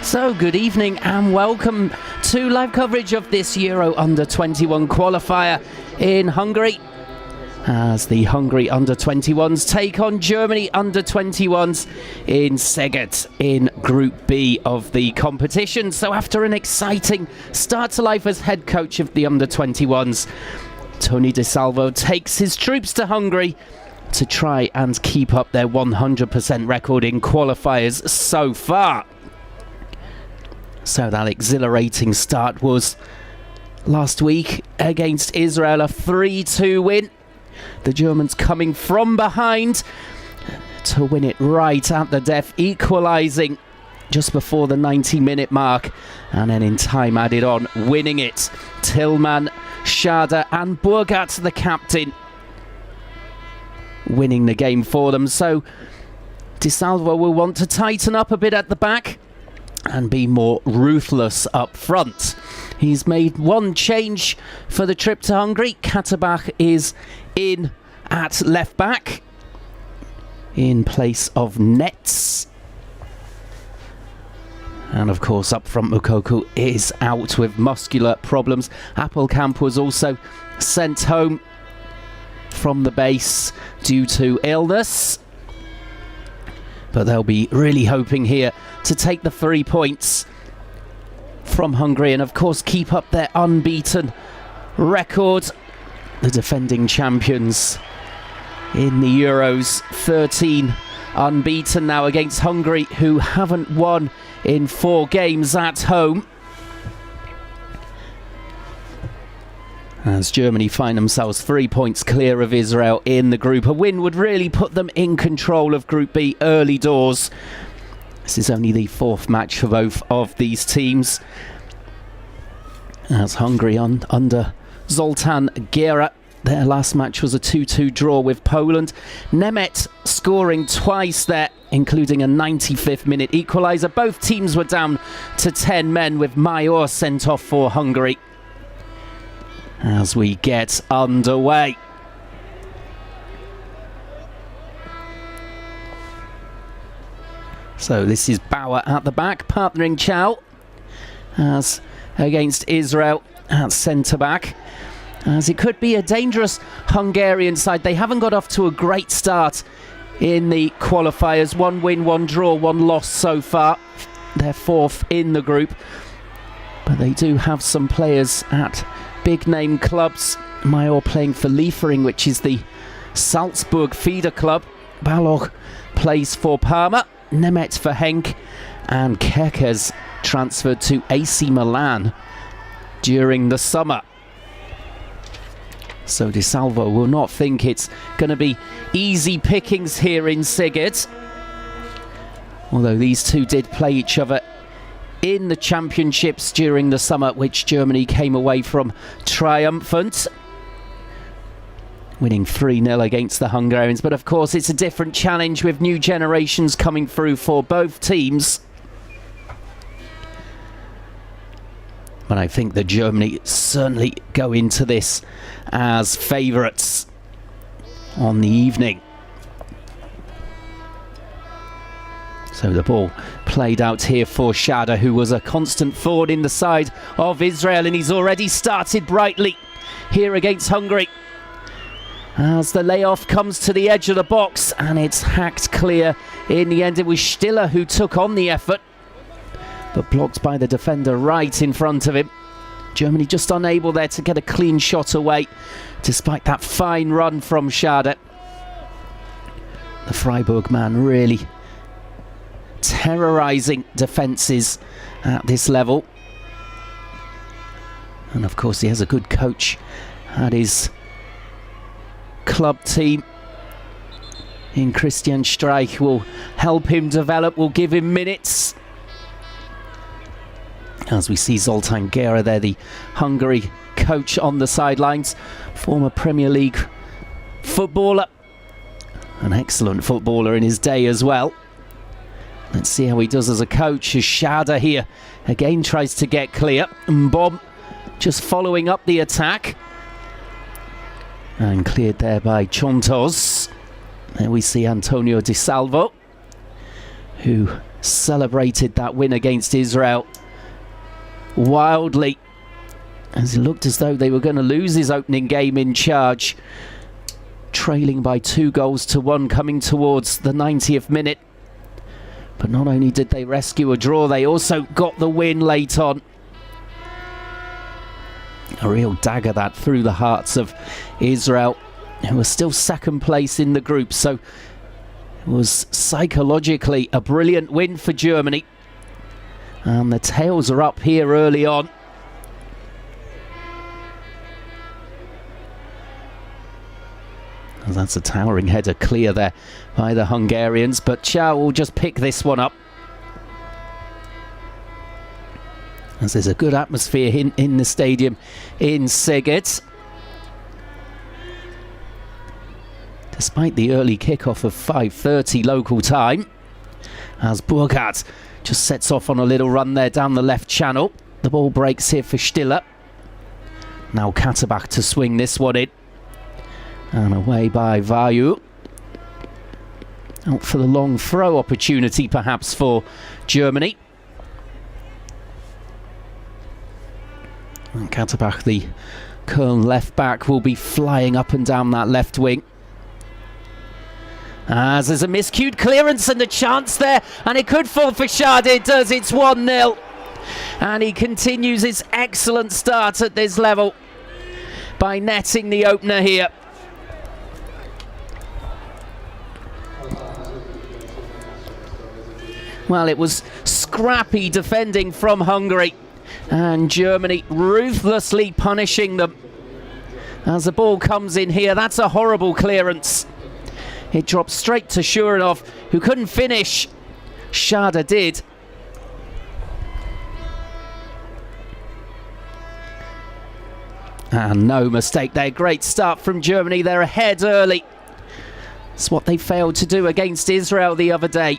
So good evening and welcome to live coverage of this Euro Under-21 qualifier in Hungary, as the Hungary Under-21s take on Germany Under-21s in Szeged in Group B of the competition. So after an exciting start to life as head coach of the Under-21s, Tony De Salvo takes his troops to Hungary to try and keep up their 100% record in qualifiers so far. So that exhilarating start was last week against Israel, a 3-2 win. The Germans coming from behind to win it right at the death, equalising just before the 90-minute mark, and then in time added on, winning it. Tillman, Schade and Burgat, the captain, winning the game for them. So De Salvo will want to tighten up a bit at the back and be more ruthless up front. He's made one change for the trip to Hungary. Katterbach is in at left back in place of Nets. And of course up front Moukoko is out with muscular problems. Appelkamp was also sent home from the base due to illness. But they'll be really hoping here to take the 3 points from Hungary and of course keep up their unbeaten record. The defending champions in the Euros, 13 unbeaten now against Hungary, who haven't won in 4 games at home. As Germany find themselves 3 points clear of Israel in the group. A win would really put them in control of Group B early doors. This is only the 4th match for both of these teams, as Hungary under Zoltán Gera, their last match was a 2-2 draw with Poland. Nemeth scoring twice there, including a 95th minute equaliser. Both teams were down to 10 men with Major sent off for Hungary. As we get underway. So this is Bauer at the back, partnering Chow as against Israel at centre-back. As it could be a dangerous Hungarian side. They haven't got off to a great start in the qualifiers. 1 win, 1 draw, 1 loss so far. They're 4th in the group. But they do have some players at big-name clubs. Major playing for Liefering, which is the Salzburg feeder club. Balog plays for Parma. Nemeth for Henk, and Kerkez transferred to AC Milan during the summer. So De Salvo will not think it's going to be easy pickings here in Szeged. Although these two did play each other in the championships during the summer, which Germany came away from triumphant, winning 3-0 against the Hungarians. But of course it's a different challenge with new generations coming through for both teams. But I think that Germany certainly go into this as favourites on the evening. So the ball played out here for Schade, who was a constant forward in the side of Israel, and he's already started brightly here against Hungary. As the layoff comes to the edge of the box and it's hacked clear. In the end it was Stiller who took on the effort, but blocked by the defender right in front of him. Germany just unable there to get a clean shot away, despite that fine run from Schade. The Freiburg man really terrorising defences at this level. And of course he has a good coach at his club team in Christian Streich. Will help him develop, will give him minutes. As we see Zoltán Gera there, the Hungary coach on the sidelines, former Premier League footballer, an excellent footballer in his day as well. Let's see how he does as a coach, as Schade here again tries to get clear. Bob just following up the attack. And cleared there by Chontos. There we see Antonio De Salvo, who celebrated that win against Israel wildly, as it looked as though they were going to lose his opening game in charge, trailing by 2-1 coming towards the 90th minute. But not only did they rescue a draw, they also got the win late on. A real dagger that through the hearts of Israel, who were still second place in the group. So it was psychologically a brilliant win for Germany. And the tails are up here early on. And that's a towering header clear there by the Hungarians, but Chow will just pick this one up. As there's a good atmosphere in the stadium in Szeged. Despite the early kickoff of 5:30 local time, as Burkhardt just sets off on a little run there down the left channel. The ball breaks here for Stiller. Now Katterbach to swing this one in. And away by Vayu. Out for the long throw opportunity perhaps for Germany. And Katterbach, the Köln left back, will be flying up and down that left wing. As there's a miscued clearance and a chance there, and it could fall for Schade. It does. It's 1-0. And he continues his excellent start at this level by netting the opener here. Well, it was scrappy defending from Hungary, and Germany ruthlessly punishing them. As the ball comes in here, that's a horrible clearance. It drops straight to Shuranov, who couldn't finish. Schade did. And no mistake there. Great start from Germany. They're ahead early. It's what they failed to do against Israel the other day.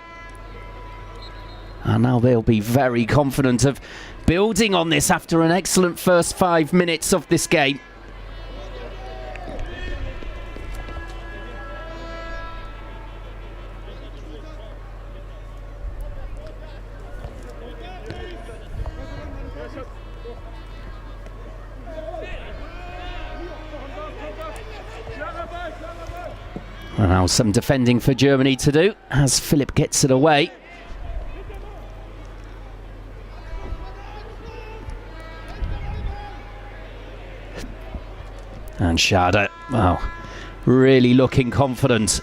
And now they'll be very confident of building on this after an excellent first 5 minutes of this game. Well, now some defending for Germany to do as Philipp gets it away. And Schade, wow, really looking confident.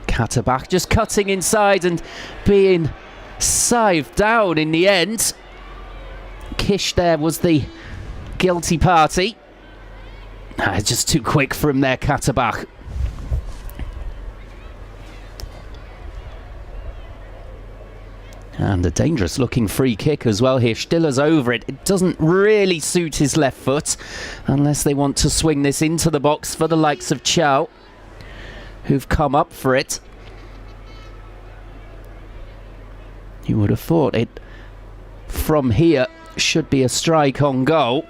Katterbach just cutting inside and being scythed down in the end. Kish there was the guilty party. Just too quick for him there, Katterbach. And a dangerous looking free kick as well here. Stiller's over it. It doesn't really suit his left foot unless they want to swing this into the box for the likes of Chow, who've come up for it. You would have thought it from here should be a strike on goal.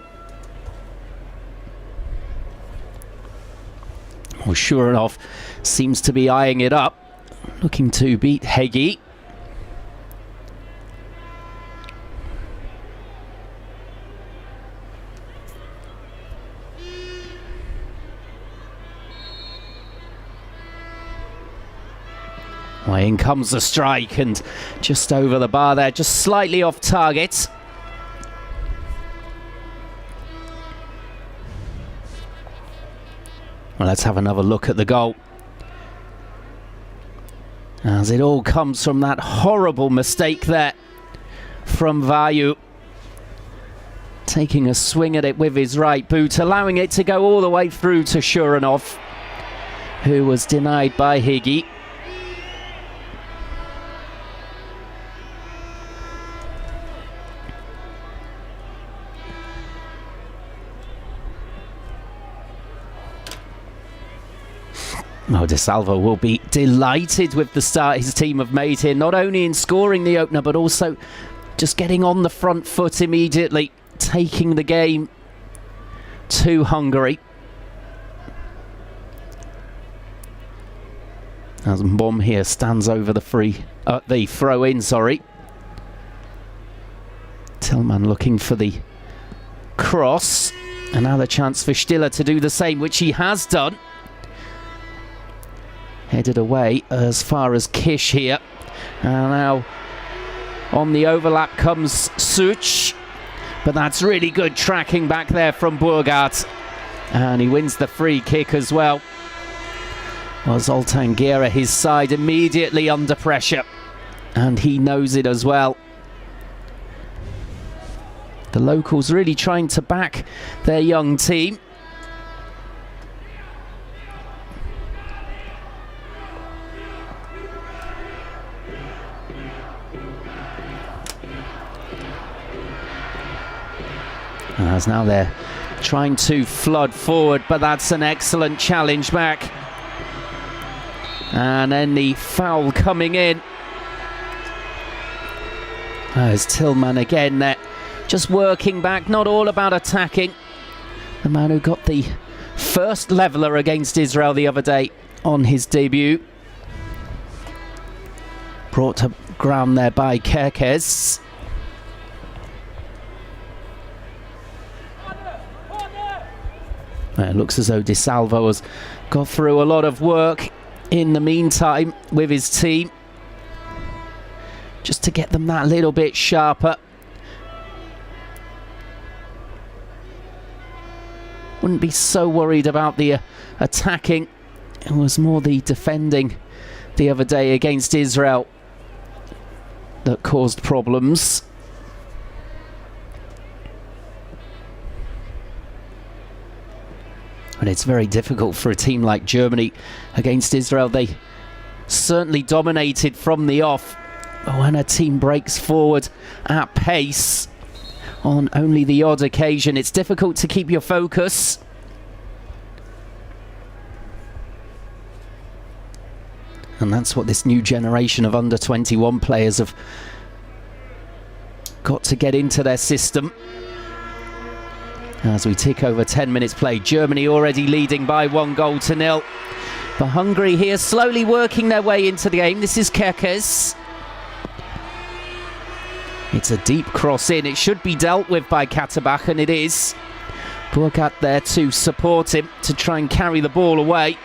Well, Shuranov seems to be eyeing it up, looking to beat Hegi. Well, in comes the strike and just over the bar there, just slightly off target. Well, let's have another look at the goal. As it all comes from that horrible mistake there from Vayu. Taking a swing at it with his right boot, allowing it to go all the way through to Shuranov, who was denied by Higi. Oh, De Salvo will be delighted with the start his team have made here, not only in scoring the opener, but also just getting on the front foot immediately, taking the game to Hungary. As Mbom here stands over the throw in, sorry. Tillman looking for the cross. Another chance for Stiller to do the same, which he has done. Headed away as far as Kish here. And now on the overlap comes Such. But that's really good tracking back there from Burgart. And he wins the free kick as well. Well, Zoltan Gera, his side, immediately under pressure. And he knows it as well. The locals really trying to back their young team. As now they're trying to flood forward, but that's an excellent challenge back. And then the foul coming in. As Tillman again there, just working back, not all about attacking. The man who got the first leveller against Israel the other day on his debut. Brought to ground there by Kerkez. It looks as though DeSalvo has got through a lot of work in the meantime with his team, just to get them that little bit sharper. Wouldn't be so worried about the attacking. It was more the defending the other day against Israel that caused problems. And it's very difficult for a team like Germany against Israel. They certainly dominated from the off. But when a team breaks forward at pace on only the odd occasion, it's difficult to keep your focus. And that's what this new generation of under-21 players have got to get into their system. As we tick over 10 minutes play, Germany already leading by 1-0. But Hungary here slowly working their way into the game. This is Kerkez. It's a deep cross in. It should be dealt with by Katterbach, and it is. Burkhardt there to support him, to try and carry the ball away.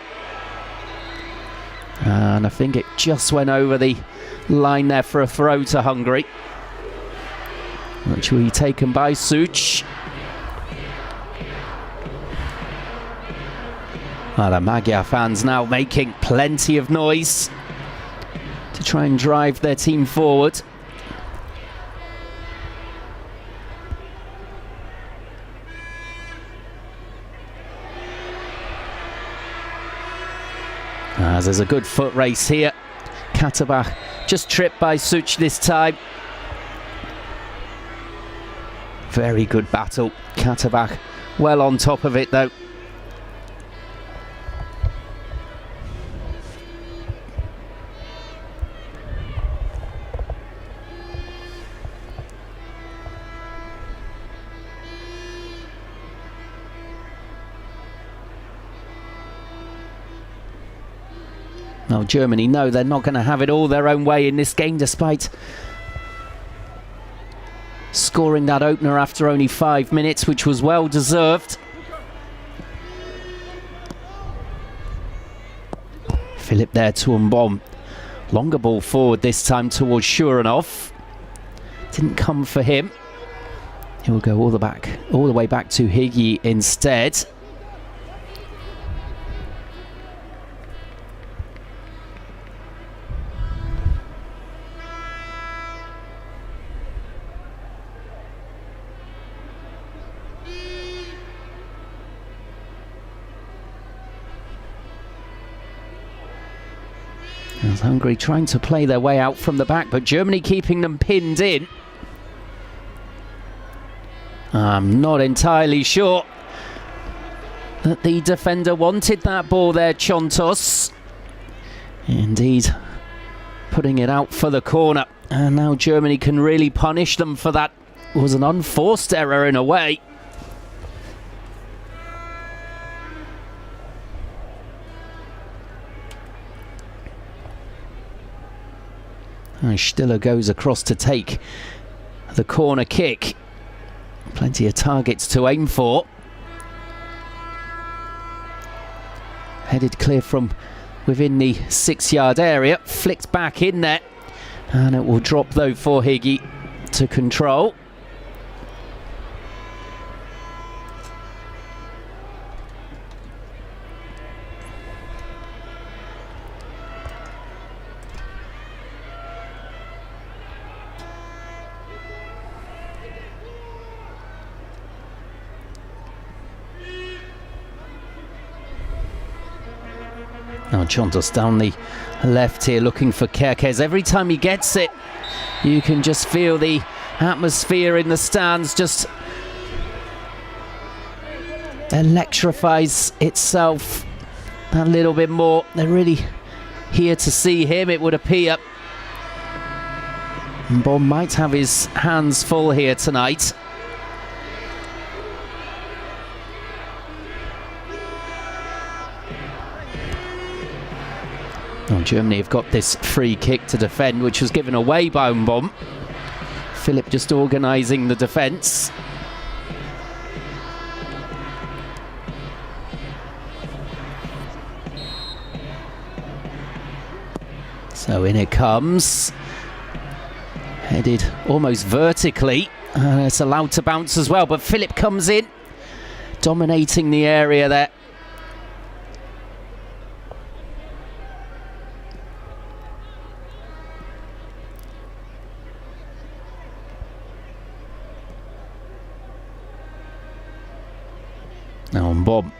And I think it just went over the line there for a throw to Hungary, which will be taken by Such. Well, the Magyar fans now making plenty of noise to try and drive their team forward. As there's a good foot race here. Katterbach just tripped by Such this time. Very good battle. Katterbach well on top of it though. Now Germany know they're not going to have it all their own way in this game, despite scoring that opener after only 5 minutes, which was well deserved. Philip there to Mbom. Longer ball forward this time towards Shuranov. Didn't come for him. He will go all the way back to Higgy instead. As Hungary trying to play their way out from the back, but Germany keeping them pinned in. I'm not entirely sure that the defender wanted that ball there, Chontos. Indeed, putting it out for the corner. And now Germany can really punish them for that. It was an unforced error in a way. And Stiller goes across to take the corner kick. Plenty of targets to aim for. Headed clear from within the 6-yard area. Flicked back in there. And it will drop though for Higgy to control. Now Chontos down the left here looking for Kerkez. Every time he gets it, you can just feel the atmosphere in the stands just electrifies itself a little bit more. They're really here to see him, it would appear. And Bomb might have his hands full here tonight. Well, Germany have got this free kick to defend, which was given away by Bomb. Philip just organising the defence. So in it comes. Headed almost vertically. It's allowed to bounce as well, but Philip comes in, dominating the area there. Now on Bob,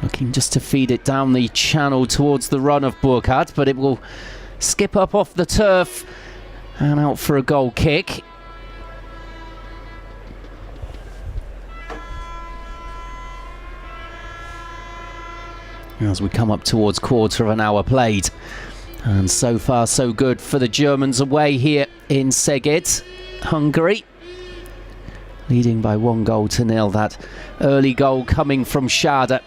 looking just to feed it down the channel towards the run of Burkhardt, but it will skip up off the turf and out for a goal kick. As we come up towards quarter of an hour played. And so far so good for the Germans away here in Szeged, Hungary. Leading by 1-0. That early goal coming from Schade.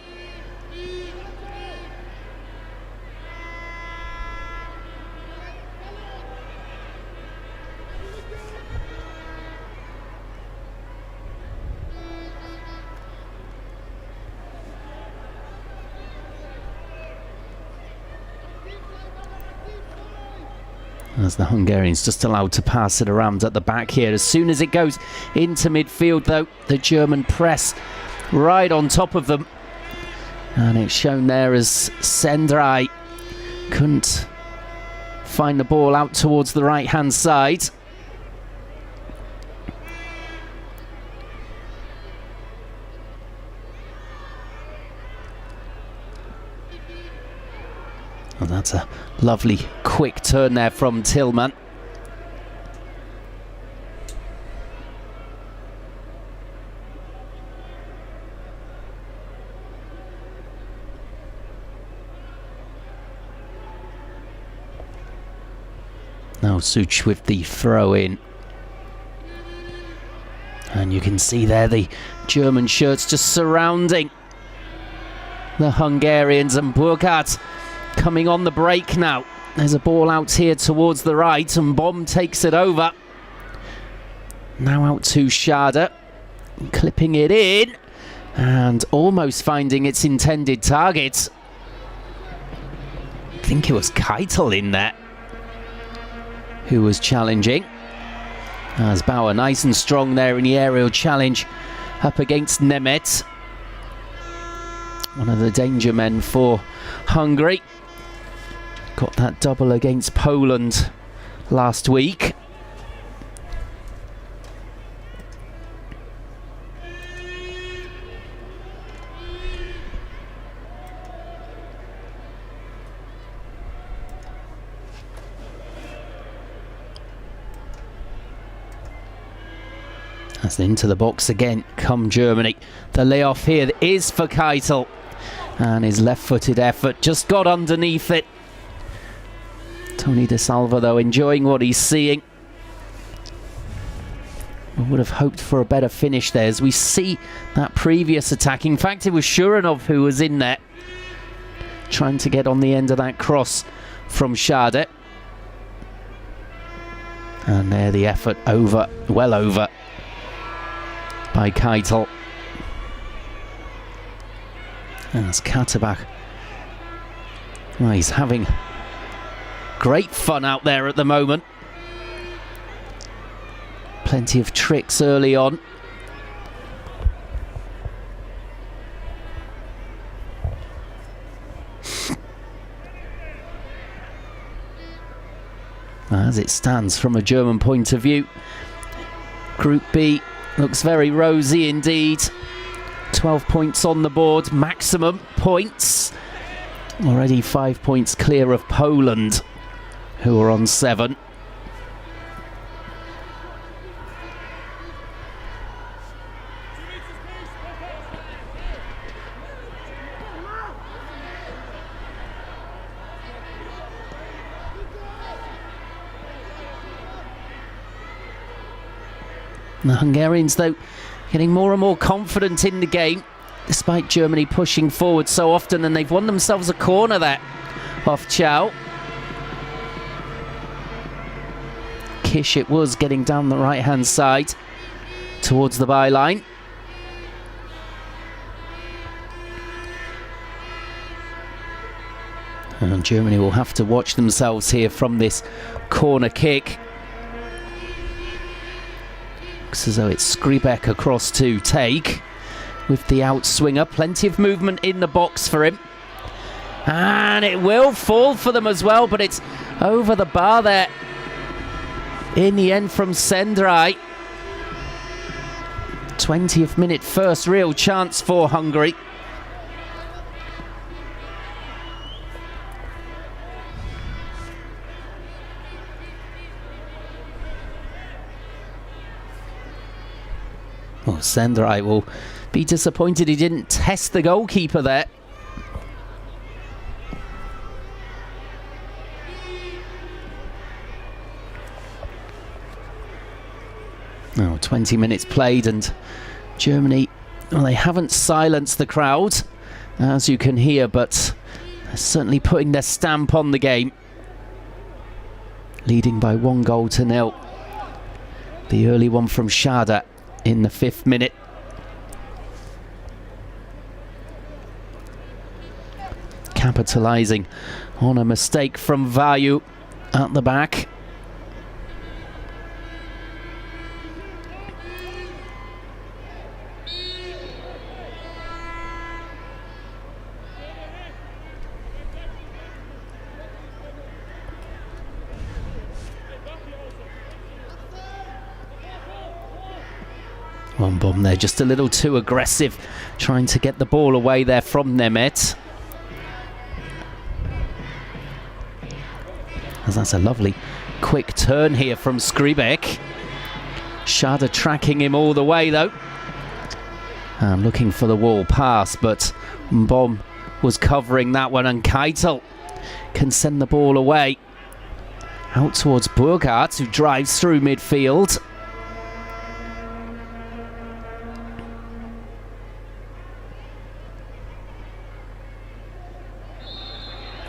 As the Hungarians just allowed to pass it around at the back here. As soon as it goes into midfield though, the German press right on top of them. And it's shown there as Sendrai couldn't find the ball out towards the right hand side. Well, that's a lovely quick turn there from Tillman. Now Such with the throw in. And you can see there the German shirts just surrounding the Hungarians, and Burkhardt coming on the break now. There's a ball out here towards the right and Bomb takes it over. Now out to Schade, clipping it in and almost finding its intended target. I think it was Keitel in there who was challenging. As Bauer nice and strong there in the aerial challenge up against Nemeth. One of the danger men for Hungary. Got that double against Poland last week. That's into the box again, come Germany. The layoff here is for Keitel. And his left-footed effort just got underneath it. Tony De Salva, though, enjoying what he's seeing. I would have hoped for a better finish there as we see that previous attack. In fact, it was Shuranov who was in there trying to get on the end of that cross from Schade. And there the effort over, well over, by Keitel. As Katterbach, well, he's having great fun out there at the moment. Plenty of tricks early on. As it stands from a German point of view, Group B looks very rosy indeed. 12 points on the board, maximum points. Already 5 points clear of Poland, who are on 7. The Hungarians, though, getting more and more confident in the game, despite Germany pushing forward so often, and they've won themselves a corner there off Chow. Kish it was, getting down the right-hand side towards the byline. And Germany will have to watch themselves here from this corner kick. Looks as though it's Skripek across to take with the outswinger. Plenty of movement in the box for him. And it will fall for them as well, but it's over the bar there in the end from Sendrai. 20th minute, first real chance for Hungary. Well, Sendrai will be disappointed he didn't test the goalkeeper there. Oh, 20 minutes played and Germany, well, they haven't silenced the crowd, as you can hear, but they're certainly putting their stamp on the game. Leading by 1-0. The early one from Schade in the 5th minute. Capitalising on a mistake from Vayu at the back. One bomb there, just a little too aggressive, trying to get the ball away there from Nemeth. As that's a lovely quick turn here from Skripek. Schade tracking him all the way though. And looking for the wall pass, but Mbom was covering that one, and Keitel can send the ball away. Out towards Burkhardt, who drives through midfield.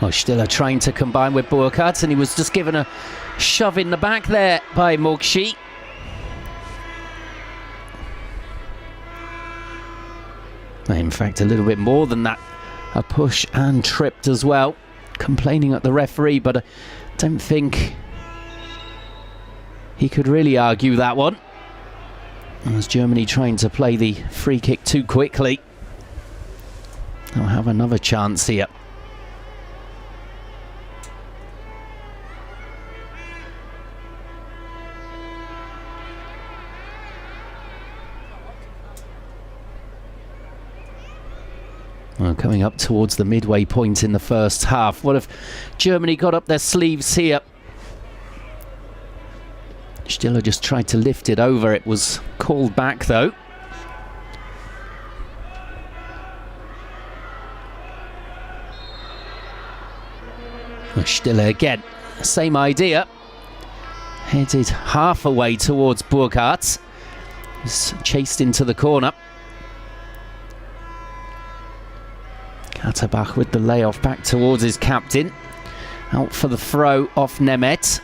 Well, Stiller trying to combine with Burkhardt, and he was just given a shove in the back there by Mokshi. In fact, a little bit more than that. A push and tripped as well. Complaining at the referee, but I don't think he could really argue that one. As Germany trying to play the free kick too quickly. They'll have another chance here. Well, coming up towards the midway point in the first half. What if Germany got up their sleeves here? Stiller just tried to lift it over. It was called back though. Well, Stiller again, same idea. Headed half away towards Burkhardt. He's chased into the corner. Katterbach with the layoff back towards his captain. Out for the throw off Nemeth.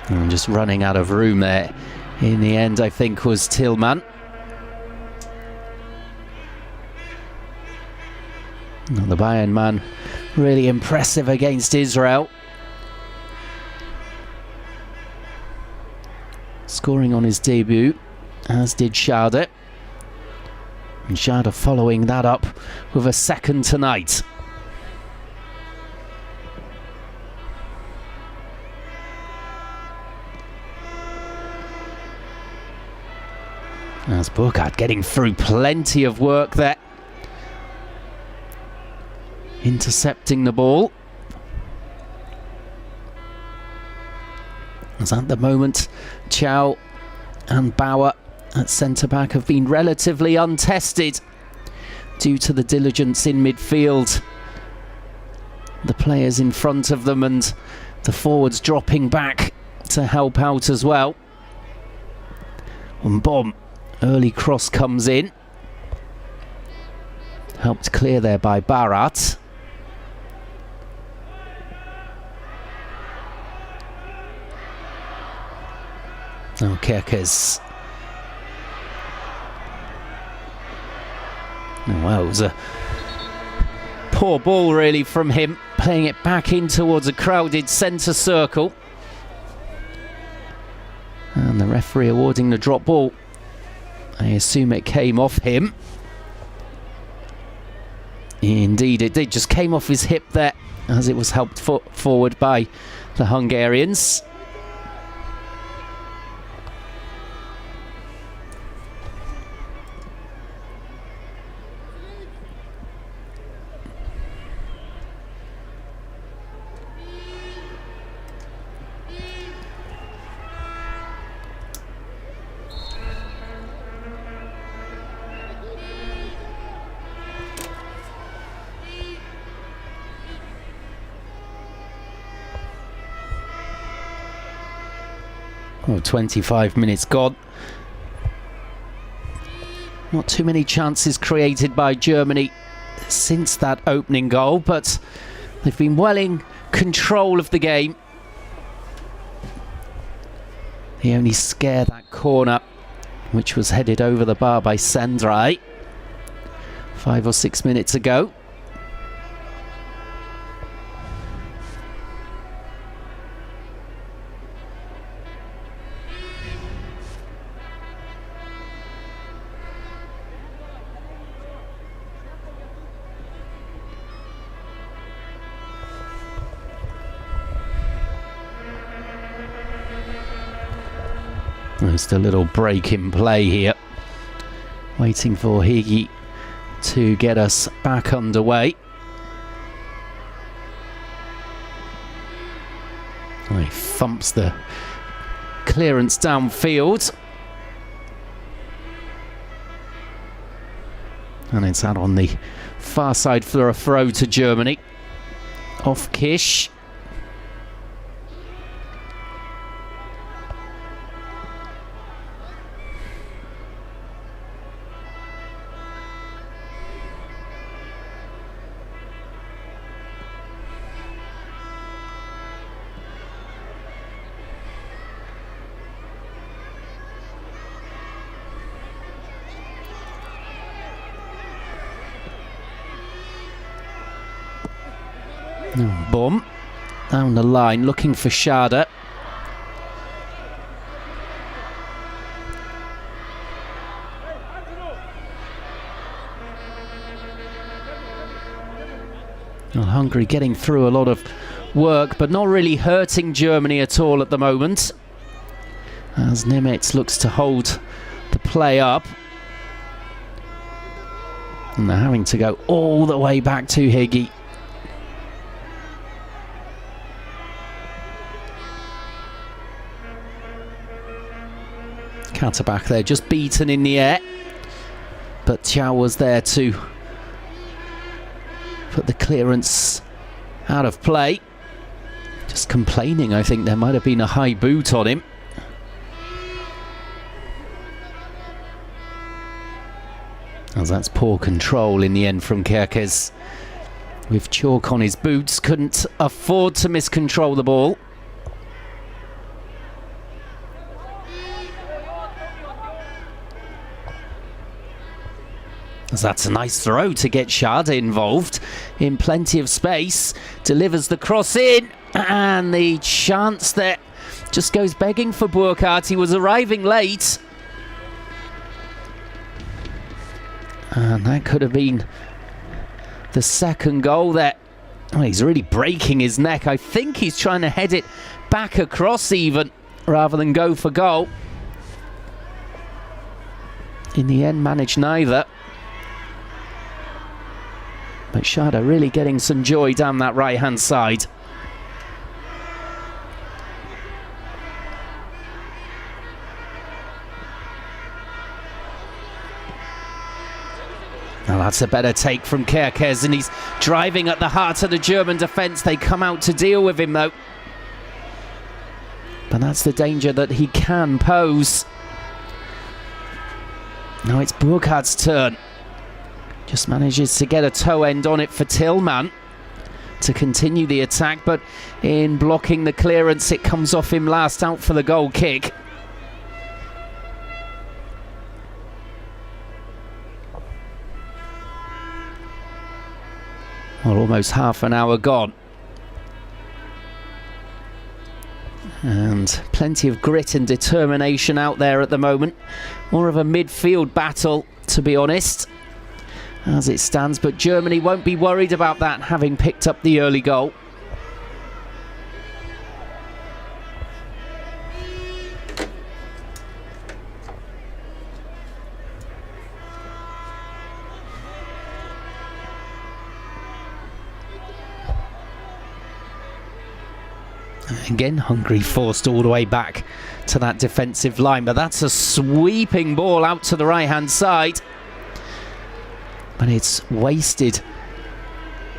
And just running out of room there in the end, I think, was Tillman. The Bayern man really impressive against Israel. Scoring on his debut, as did Schade. And Schade following that up with a second tonight. As Burkhardt getting through plenty of work there. Intercepting the ball. As at the moment, Chow and Bauer at centre-back have been relatively untested due to the diligence in midfield. The players in front of them and the forwards dropping back to help out as well. And Bomb, early cross comes in. Helped clear there by Barat. Oh, Kerkez. Oh, well, it was a poor ball really from him, playing it back in towards a crowded centre circle. And the referee awarding the drop ball. I assume it came off him. Indeed it did, just came off his hip there as it was helped forward by the Hungarians. Oh, 25 minutes gone. Not too many chances created by Germany since that opening goal, but they've been well in control of the game. They only scare that corner, which was headed over the bar by Sandrai 5 or 6 minutes ago. Just a little break in play here. Waiting for Higi to get us back underway. Oh, he thumps the clearance downfield. And it's out on the far side for a throw to Germany. Off Kish. Bum down the line looking for Schade. Well, Hungary getting through a lot of work but not really hurting Germany at all at the moment, as Nimitz looks to hold the play up. And they're having to go all the way back to Higi. Katterbach there, just beaten in the air, but Chow was there to put the clearance out of play. Just complaining, I think there might have been a high boot on him. As that's poor control in the end from Kerkez. With chalk on his boots, couldn't afford to miscontrol the ball. As that's a nice throw to get Schade involved in plenty of space. Delivers the cross in, and the chance there just goes begging for Burkhardt. He was arriving late. And that could have been the second goal there. Oh, he's really breaking his neck. I think he's trying to head it back across even, rather than go for goal. In the end, managed neither. But Schade really getting some joy down that right-hand side. Now that's a better take from Kerkez, and he's driving at the heart of the German defence. They come out to deal with him though. But that's the danger that he can pose. Now it's Burkhardt's turn. Just manages to get a toe end on it for Tillman to continue the attack, but in blocking the clearance, it comes off him last, out for the goal kick. Well, almost half an hour gone. And plenty of grit and determination out there at the moment. More of a midfield battle, to be honest, as it stands. But Germany won't be worried about that, having picked up the early goal. Again, Hungary forced all the way back to that defensive line, but that's a sweeping ball out to the right-hand side. But it's wasted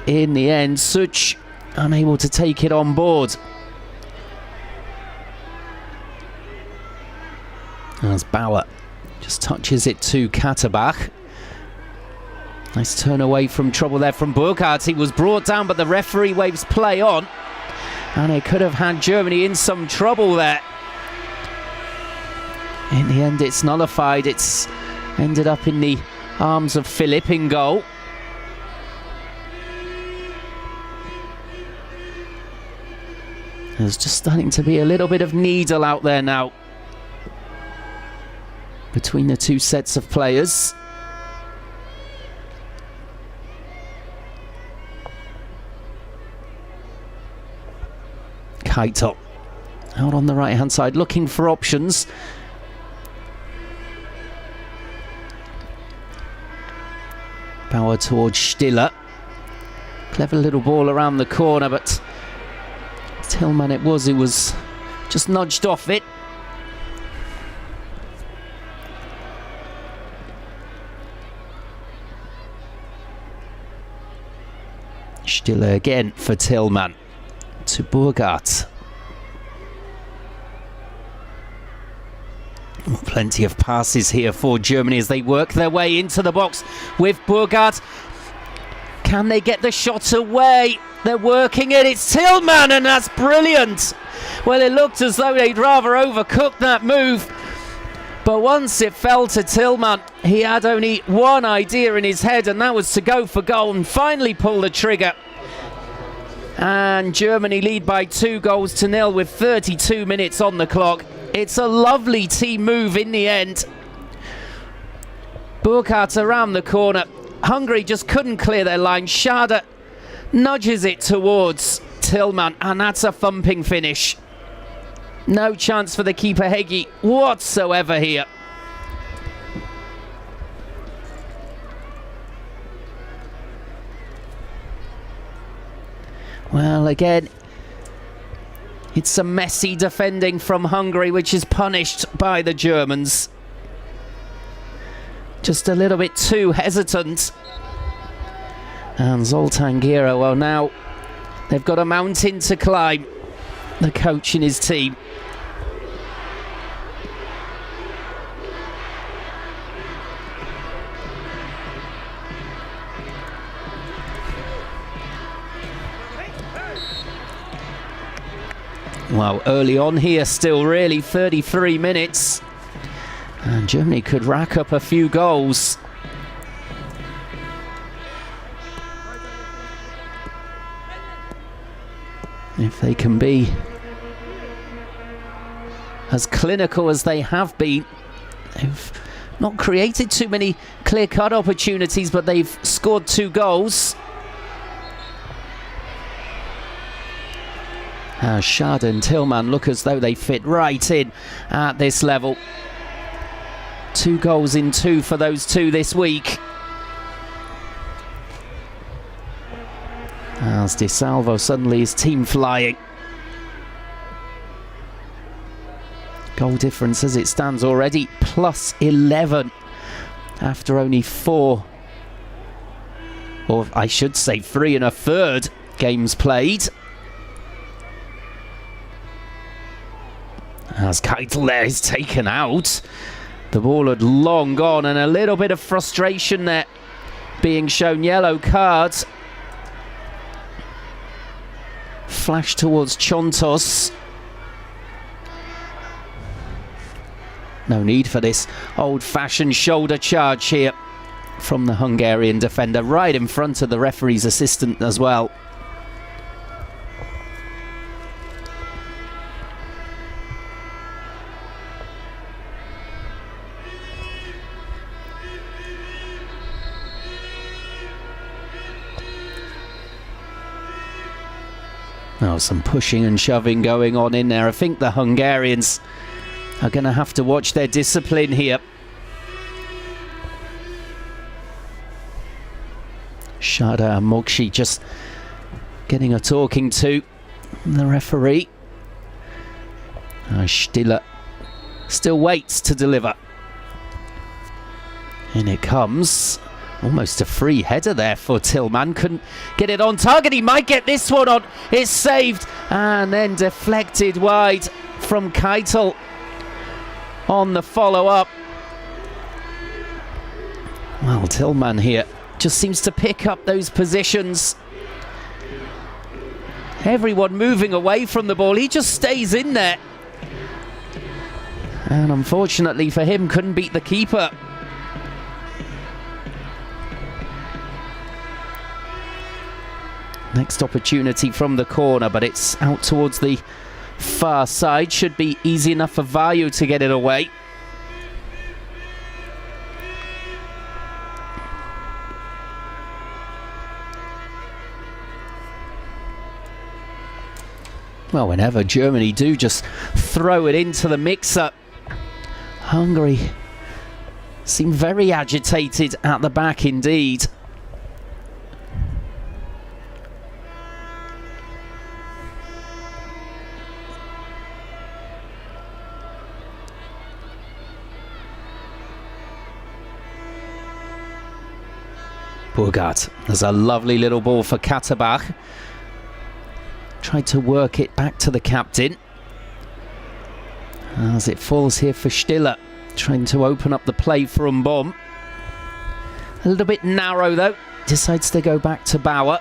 in the end. Such unable to take it on board. As Bauer just touches it to Katterbach. Nice turn away from trouble there from Burkhardt. He was brought down, but the referee waves play on. And it could have had Germany in some trouble there. In the end, it's nullified. It's ended up in the arms of Philipp in goal. There's just starting to be a little bit of needle out there now between the two sets of players. Keitel out on the right hand side looking for options. Bauer towards Stiller. Clever little ball around the corner, but Tillman it was who was just nudged off it. Stiller again for Tillman. To Burkhardt. Plenty of passes here for Germany as they work their way into the box with Burkhardt. Can they get the shot away? They're working it. It's Tillman, and that's brilliant. Well, it looked as though they'd rather overcook that move. But once it fell to Tillman, he had only one idea in his head, and that was to go for goal and finally pull the trigger. And Germany lead by 2-0 with 32 minutes on the clock. It's a lovely team move in the end. Burkhardt around the corner. Hungary just couldn't clear their line. Schade nudges it towards Tillman, and that's a thumping finish. No chance for the keeper Heggie whatsoever here. Well, again, it's some messy defending from Hungary, which is punished by the Germans. Just a little bit too hesitant. And Zoltan Gera, well, now they've got a mountain to climb, the coach and his team. Well, early on here still, really, 33 minutes. And Germany could rack up a few goals. If they can be as clinical as they have been, they've not created too many clear-cut opportunities, but they've scored 2 goals. Schade and Tillman look as though they fit right in at this level. 2 goals in 2 for those two this week. As Di Salvo suddenly is team flying. Goal difference as it stands already plus 11 after only 4, or I should say 3 1/3 games played. As Keitel there is taken out. The ball had long gone, and a little bit of frustration there being shown. Yellow card. Flash towards Chontos. No need for this old-fashioned shoulder charge here from the Hungarian defender, right in front of the referee's assistant as well. Oh, some pushing and shoving going on in there. I think the Hungarians are going to have to watch their discipline here. Shada and Mokshi just getting a talking to the referee. Stiller still waits to deliver. In it comes. Almost a free header there for Tillman. Couldn't get it on target. He might get this one on. It's saved and then deflected wide from Keitel on the follow-up. Well, Tillman here just seems to pick up those positions. Everyone moving away from the ball. He just stays in there. And unfortunately for him, couldn't beat the keeper. Next opportunity from the corner, but it's out towards the far side. Should be easy enough for Vayu to get it away. Well, whenever Germany do just throw it into the mixer, Hungary seem very agitated at the back indeed. Burgat. There's a lovely little ball for Katterbach. Tried to work it back to the captain. As it falls here for Stiller. Trying to open up the play for Mbom. A little bit narrow though. Decides to go back to Bauer.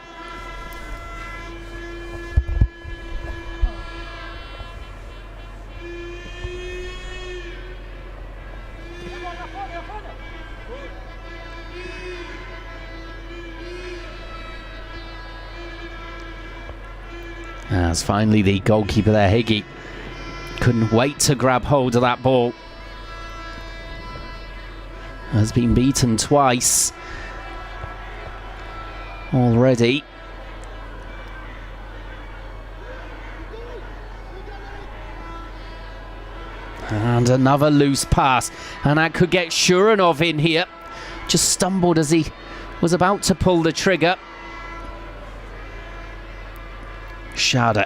As finally the goalkeeper there, Higgy, couldn't wait to grab hold of that ball. Has been beaten twice already. And another loose pass, and that could get Shuranov in here. Just stumbled as he was about to pull the trigger. Schade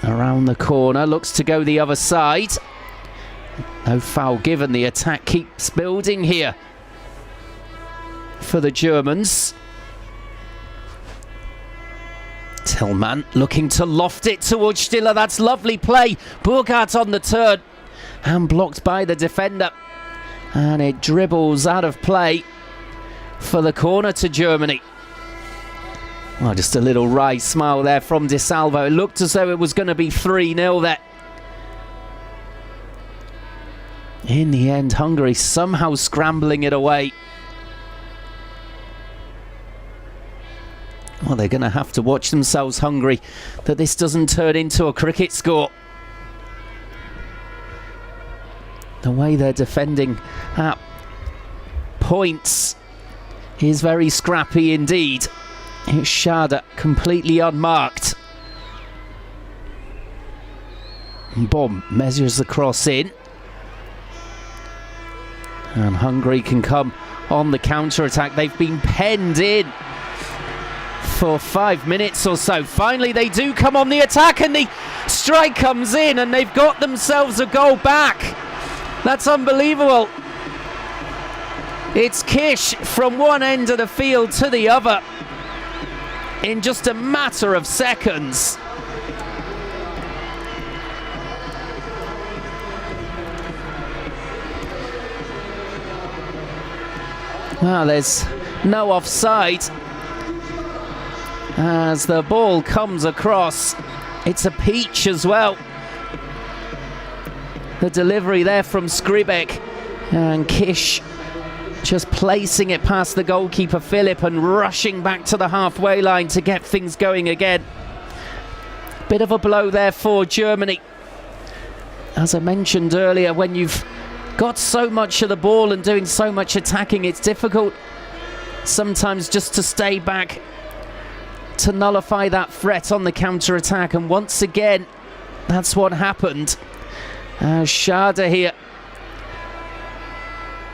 around the corner, looks to go the other side. No foul given. The attack keeps building here for the Germans. Tillman looking to loft it towards Stiller. That's lovely play. Burgat on the turn and blocked by the defender. And it dribbles out of play for the corner to Germany. Well, just a little wry smile there from Di Salvo. It looked as though it was going to be 3-0 there. In the end, Hungary somehow scrambling it away. Well, they're going to have to watch themselves, Hungary, that this doesn't turn into a cricket score. The way they're defending at points is very scrappy indeed. It's Schade completely unmarked. Boom, measures the cross in. And Hungary can come on the counter-attack. They've been penned in for 5 minutes or so. Finally, they do come on the attack, and the strike comes in, and they've got themselves a goal back. That's unbelievable. It's Kish from one end of the field to the other in just a matter of seconds. Well, there's no offside as the ball comes across. It's a peach as well. The delivery there from Skribek, and Kish just placing it past the goalkeeper Philip and rushing back to the halfway line to get things going again. Bit of a blow there for Germany. As I mentioned earlier, when you've got so much of the ball and doing so much attacking, it's difficult sometimes just to stay back to nullify that threat on the counter-attack, and once again that's what happened. Schade here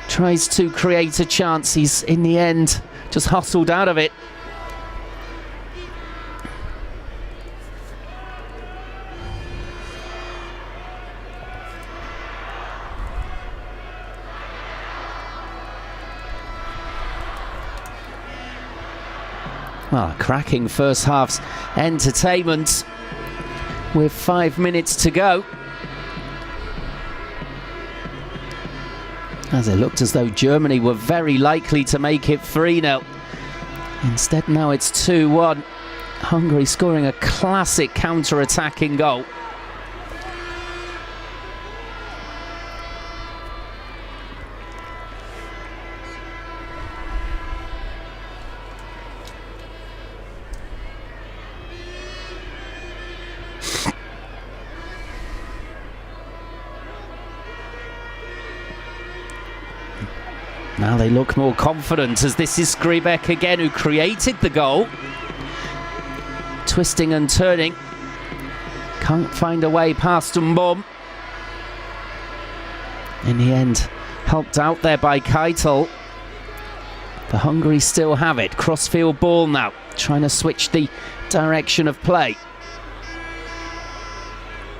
tries to create a chance. He's in the end just hustled out of it. Well, cracking first half's entertainment with 5 minutes to go. As it looked as though Germany were very likely to make it 3-0. Instead, now it's 2-1. Hungary scoring a classic counter-attacking goal. Now they look more confident, as this is Skribek again who created the goal. Twisting and turning. Can't find a way past Mbom. In the end, helped out there by Keitel. The Hungary still have it. Crossfield ball now. Trying to switch the direction of play.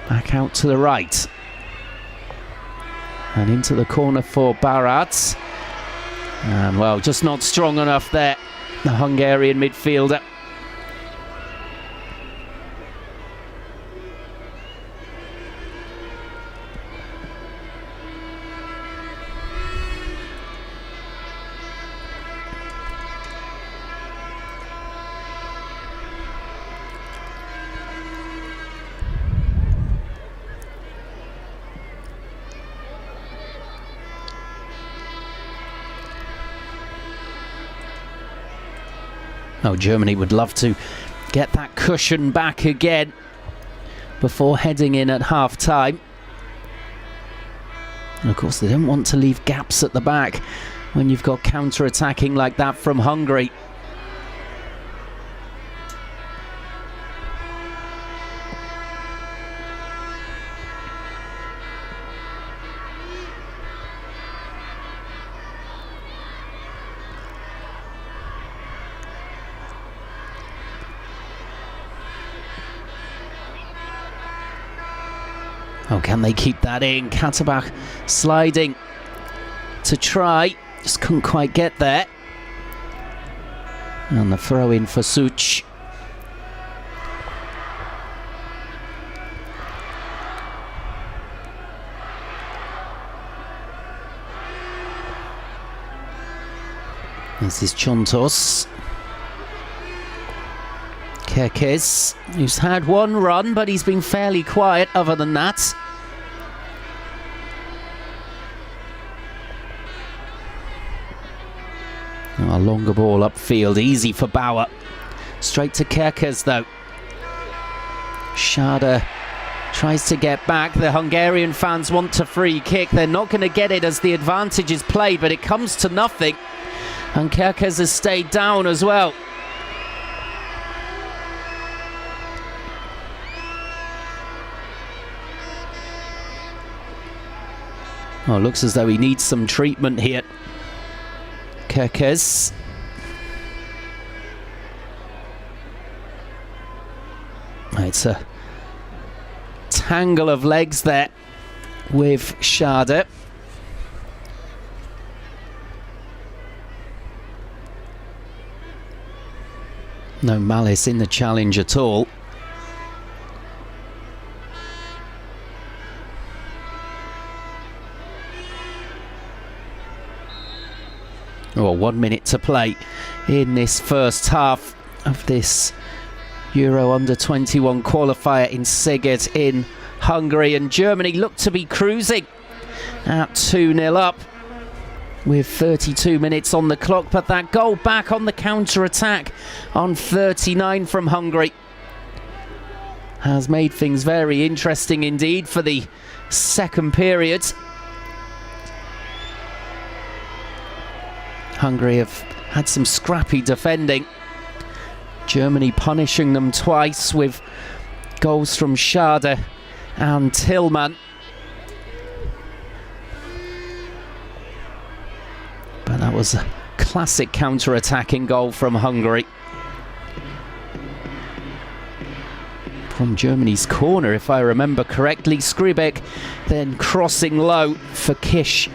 Back out to the right. And into the corner for Barat. And well, just not strong enough there, the Hungarian midfielder. Oh, Germany would love to get that cushion back again before heading in at half-time. And of course, they don't want to leave gaps at the back when you've got counter-attacking like that from Hungary. Oh, can they keep that in? Katterbach sliding to try. Just couldn't quite get there. And the throw in for Such. This is Chontos. Kekes, who's had one run, but he's been fairly quiet other than that. A longer ball upfield, easy for Bauer. Straight to Kerkez though. Schade tries to get back. The Hungarian fans want a free kick. They're not going to get it as the advantage is played, but it comes to nothing. And Kerkez has stayed down as well. Oh, looks as though he needs some treatment here. Kerkez. It's a tangle of legs there with Schade. No malice in the challenge at all. Oh, 1 minute to play in this first half of this Euro Under-21 qualifier in Szeged in Hungary, and Germany look to be cruising at 2-0 up with 32 minutes on the clock, but that goal back on the counter-attack on 39 from Hungary has made things very interesting indeed for the second period. Hungary have had some scrappy defending. Germany punishing them twice with goals from Schade and Tillman. But that was a classic counter-attacking goal from Hungary. From Germany's corner, if I remember correctly. Skribek then crossing low for Kish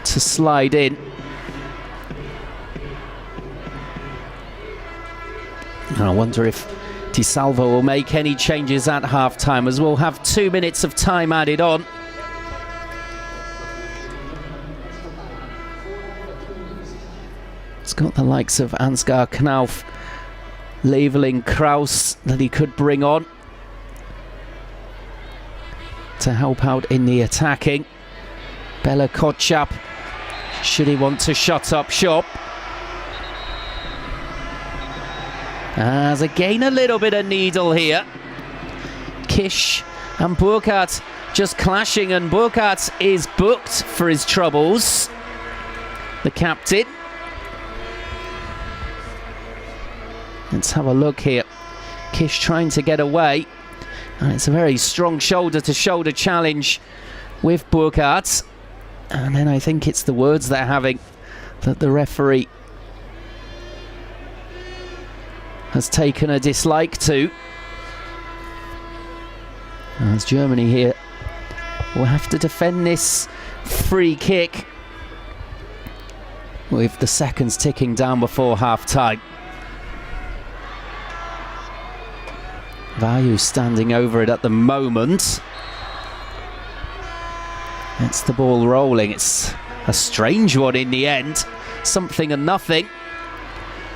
to slide in. And I wonder if Di Salvo will make any changes at half-time, as we'll have 2 minutes of time added on. It's got the likes of Ansgar Knauf labelling Kraus that he could bring on to help out in the attacking. Bela Kotchap, should he want to shut up shop? As again a little bit of needle here. Kish and Burkhardt just clashing, and Burkhardt is booked for his troubles, the captain. Let's have a look here. Kish trying to get away, and it's a very strong shoulder-to-shoulder challenge with Burkhardt. And then I think it's the words they're having that the referee has taken a dislike to. As Germany here will have to defend this free kick with the seconds ticking down before half-time. Vayu standing over it at the moment. It's the ball rolling. It's a strange one in the end. Something and nothing.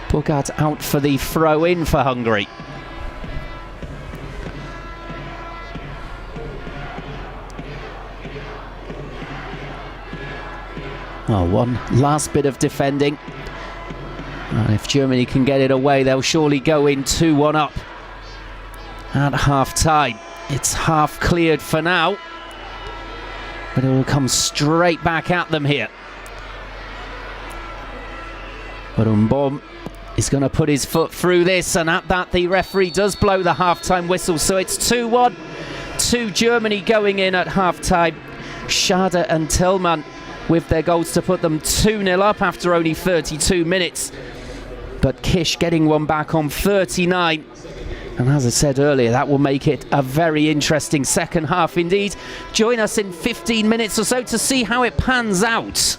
Burkhardt out for the throw-in for Hungary. Oh, one last bit of defending. And if Germany can get it away, they'll surely go in 2-1 up at half-time. It's half cleared for now, but it will come straight back at them here. But Mbom is going to put his foot through this, and at that the referee does blow the half-time whistle. So it's 2-1 to Germany going in at half-time. Schade and Tillman with their goals to put them 2-0 up after only 32 minutes. But Kish getting one back on 39. And as I said earlier, that will make it a very interesting second half indeed. Join us in 15 minutes or so to see how it pans out.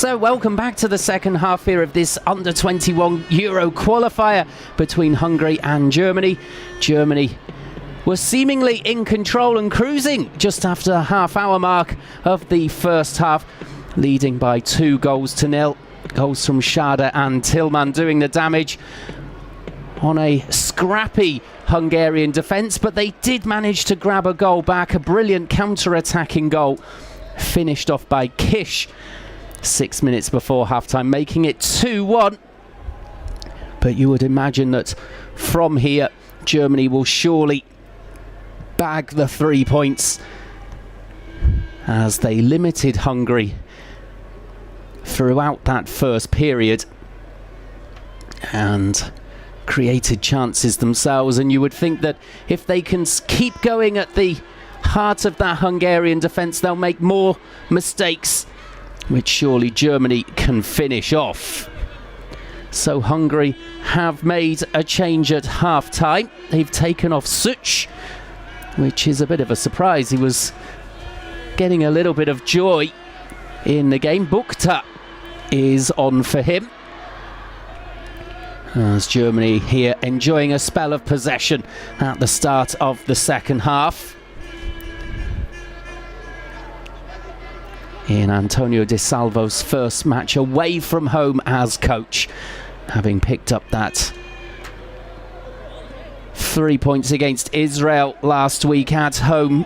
So welcome back to the second half here of this under-21 Euro qualifier between Hungary and Germany. Germany was seemingly in control and cruising just after the half-hour mark of the first half, leading by 2-0. Goals from Schade and Tillman doing the damage on a scrappy Hungarian defence, but they did manage to grab a goal back, a brilliant counter-attacking goal, finished off by Kish 6 minutes before half-time, making it 2-1. But you would imagine that from here, Germany will surely bag the 3 points as they limited Hungary throughout that first period and created chances themselves. And you would think that if they can keep going at the heart of that Hungarian defence, they'll make more mistakes, which surely Germany can finish off. So Hungary have made a change at half-time. They've taken off Such, which is a bit of a surprise. He was getting a little bit of joy in the game. Bukta is on for him, as Germany here enjoying a spell of possession at the start of the second half. In Antonio Di Salvo's first match away from home as coach, having picked up that 3 points against Israel last week at home.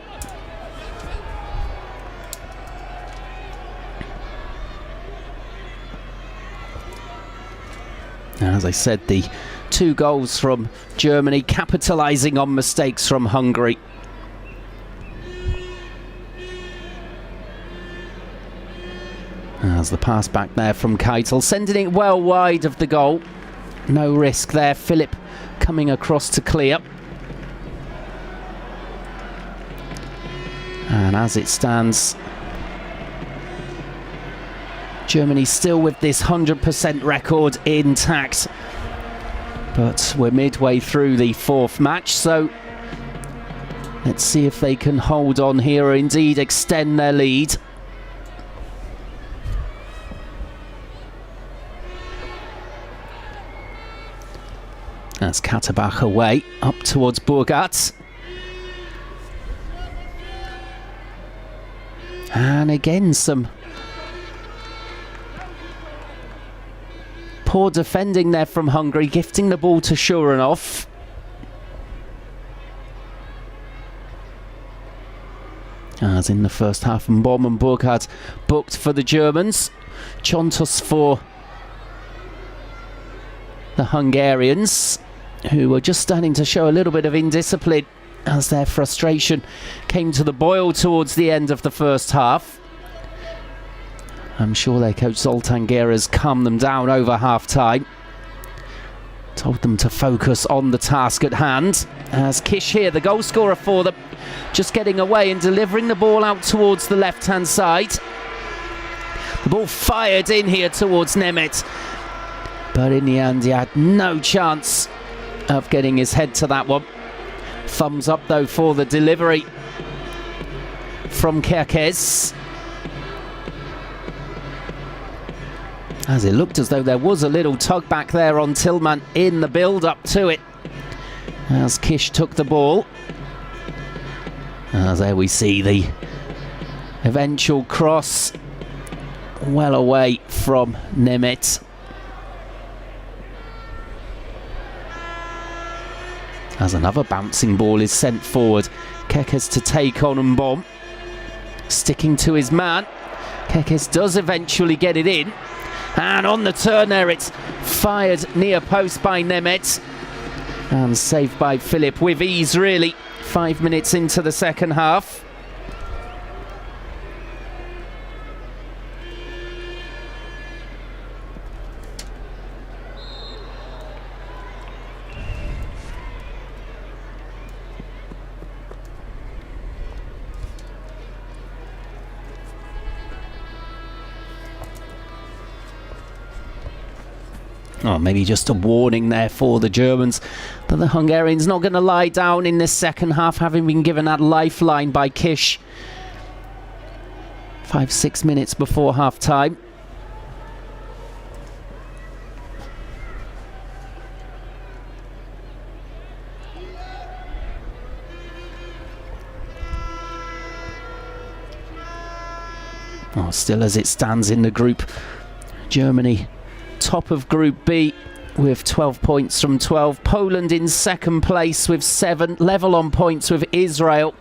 As I said, the 2 goals from Germany, capitalising on mistakes from Hungary. As the pass back there from Keitel, sending it well wide of the goal. No risk there. Philip coming across to clear. And as it stands, Germany still with this 100% record intact. But we're midway through the fourth match, so let's see if they can hold on here or indeed extend their lead. That's Katterbach away, up towards Burgat. And again, some poor defending there from Hungary, gifting the ball to Shuranov. As in the first half, Mbom and Burgat booked for the Germans. Chontos for the Hungarians, who were just starting to show a little bit of indiscipline as their frustration came to the boil towards the end of the first half. I'm sure their coach Zoltán Geras calmed them down over half-time, told them to focus on the task at hand. As Kish here, the goal scorer for them, just getting away and delivering the ball out towards the left-hand side. The ball fired in here towards Nemeth, but in the end he had no chance of getting his head to that one. Thumbs up though for the delivery from Kerkez, as it looked as though there was a little tug back there on Tillman in the build-up to it, as Kish took the ball. As there we see the eventual cross, well away from Nemeth. As another bouncing ball is sent forward, Kerkez to take on Mbom, sticking to his man. Kerkez does eventually get it in, and on the turn there it's fired near post by Nemeth and saved by Philip with ease, really. 5 minutes into the second half. Oh, maybe just a warning there for the Germans that the Hungarians not going to lie down in this second half, having been given that lifeline by Kish 5-6 minutes before half time. Well, still as it stands in the group, Germany top of Group B with 12 points from 12. Poland in second place with 7, level on points with Israel.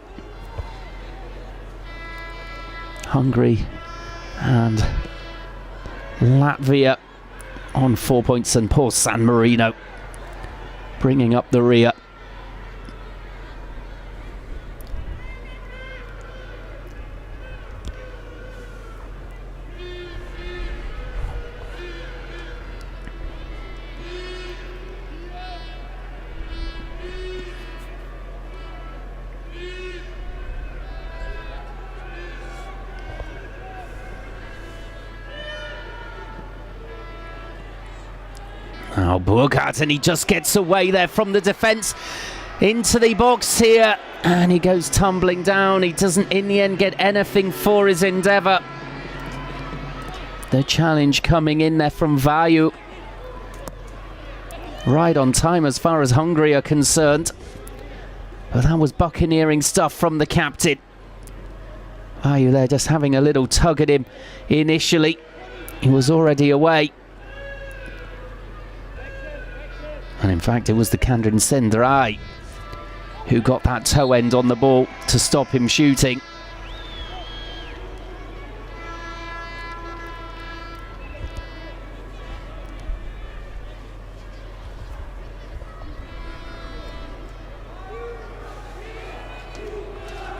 Hungary and Latvia on 4 points, and poor San Marino bringing up the rear. Now Burkhardt, and he just gets away there from the defence into the box here, and he goes tumbling down. He doesn't in the end get anything for his endeavour. The challenge coming in there from Vayu. Right on time as far as Hungary are concerned. But that was buccaneering stuff from the captain. Vayu there just having a little tug at him initially. He was already away. And in fact, it was the Kandrin Sendrai who got that toe end on the ball to stop him shooting.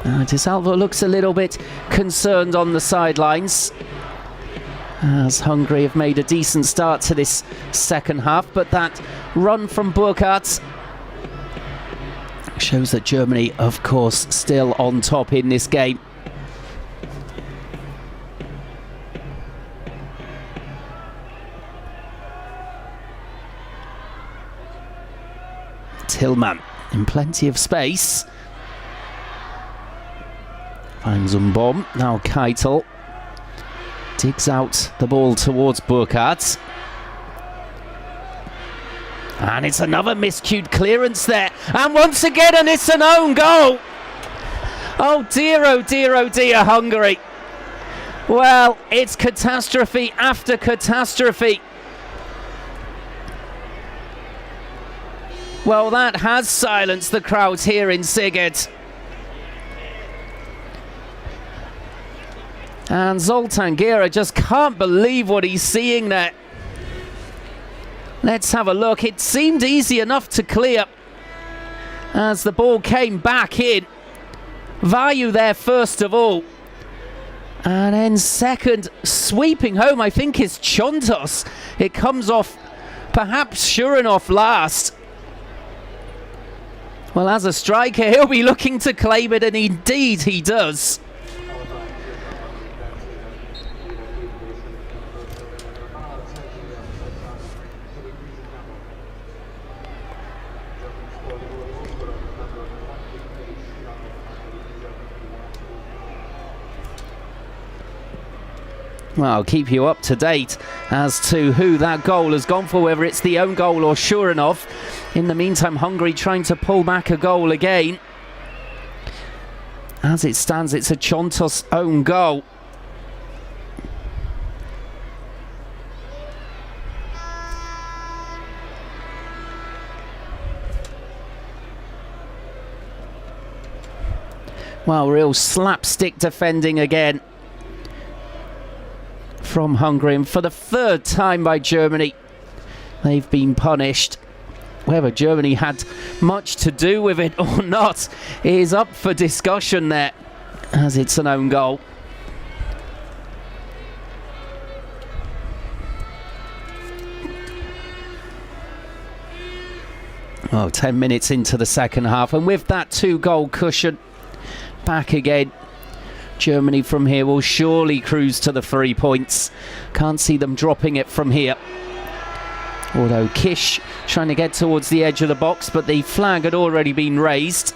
DeSalvo looks a little bit concerned on the sidelines, as Hungary have made a decent start to this second half, but that run from Burkhardt shows that Germany, of course, still on top in this game. Tillman in plenty of space. Finds Umbom. Now Keitel digs out the ball towards Burkhardt. And it's another miscued clearance there. And once again, and it's an own goal. Oh dear, Hungary. Well, it's catastrophe after catastrophe. Well, that has silenced the crowds here in Sigurd. And Zoltan Gera just can't believe what he's seeing there. Let's have a look. It seemed easy enough to clear as the ball came back in. Vayu there first of all. And then second, sweeping home, I think, is Chontos. It comes off perhaps Shuranov last. Well, as a striker, he'll be looking to claim it, and indeed he does. Well, I'll keep you up to date as to who that goal has gone for, whether it's the own goal or Shuranov. In the meantime, Hungary trying to pull back a goal again. As it stands, it's a Chontos own goal. Well, real slapstick defending again from Hungary, and for the third time by Germany, they've been punished. Whether Germany had much to do with it or not is up for discussion there, as it's an own goal. Oh, 10 minutes into the second half, and with that 2-goal cushion back again, Germany from here will surely cruise to the 3 points. Can't see them dropping it from here. Although Kish trying to get towards the edge of the box, but the flag had already been raised.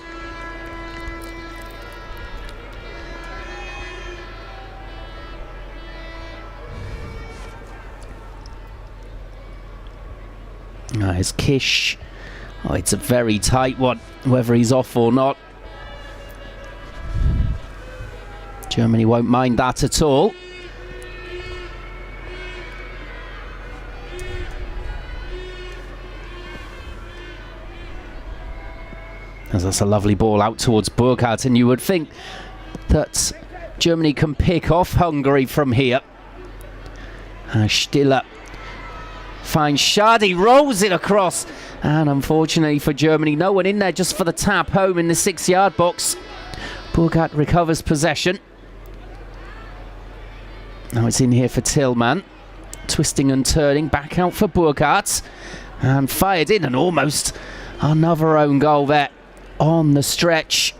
There's Kish. Oh, it's a very tight one, whether he's off or not. Germany won't mind that at all. As that's a lovely ball out towards Burkhardt, and you would think that Germany can pick off Hungary from here. Stiller finds Shadi, rolls it across, and unfortunately for Germany, no one in there, just for the tap home in the 6-yard box. Burkhardt recovers possession. Now it's in here for Tillman, twisting and turning, back out for Burkhardt, and fired in, and almost another own goal there on the stretch.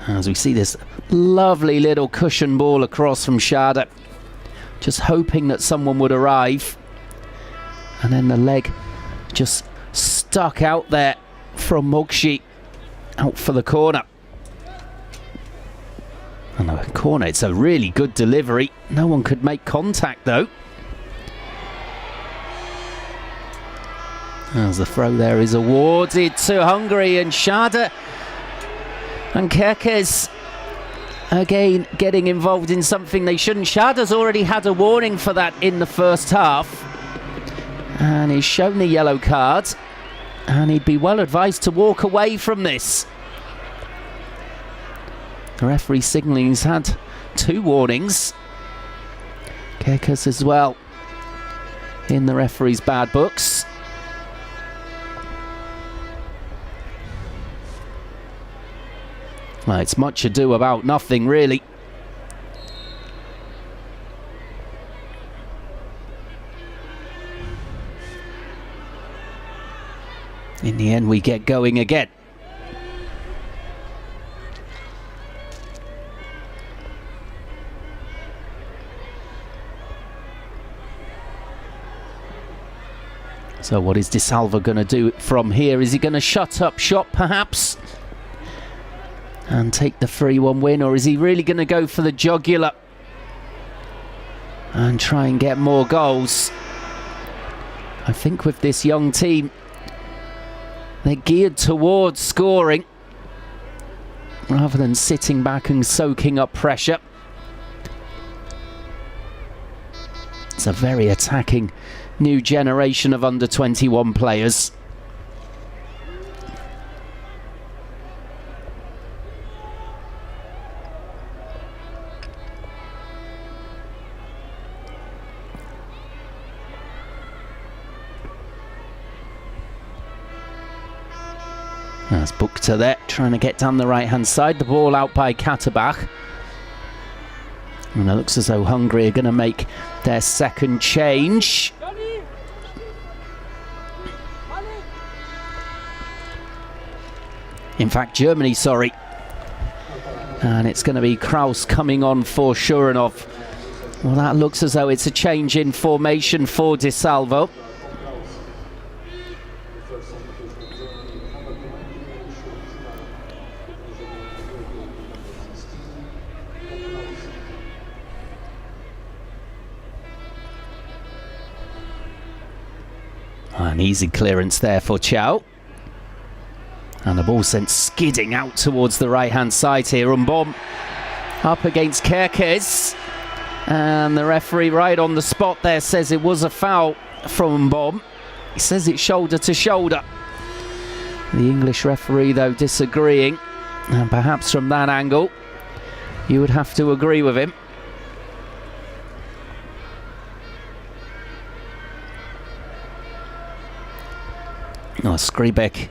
As we see this lovely little cushion ball across from Schade, just hoping that someone would arrive, and then the leg just stuck out there from Mugshi, out for the corner. And the corner, it's a really good delivery. No one could make contact though. As the throw there is awarded to Hungary, and Schade and Kerkez again getting involved in something they shouldn't. Schade's already had a warning for that in the first half, and he's shown the yellow card, and he'd be well advised to walk away from this. The referee signalling he's had 2 warnings. Kerkez as well in the referee's bad books. Well, it's much ado about nothing, really. In the end, we get going again. So what is De Salva going to do from here? Is he going to shut up shop, perhaps, and take the 3-1 win, or is he really going to go for the jugular and try and get more goals? I think with this young team, they're geared towards scoring rather than sitting back and soaking up pressure. It's a very attacking new generation of under-21 players. That's Buchter there, trying to get down the right-hand side. The ball out by Katterbach. And it looks as though Hungary are going to make their second change. In fact, Germany, sorry. And it's going to be Kraus coming on for Shuranov. Well, that looks as though it's a change in formation for De Salvo. An easy clearance there for Chow. And the ball sent skidding out towards the right-hand side here. Umbom up against Kerkez. And the referee right on the spot there says it was a foul from Umbom. He says it's shoulder to shoulder. The English referee, though, disagreeing. And perhaps from that angle, you would have to agree with him. Oh, Skripek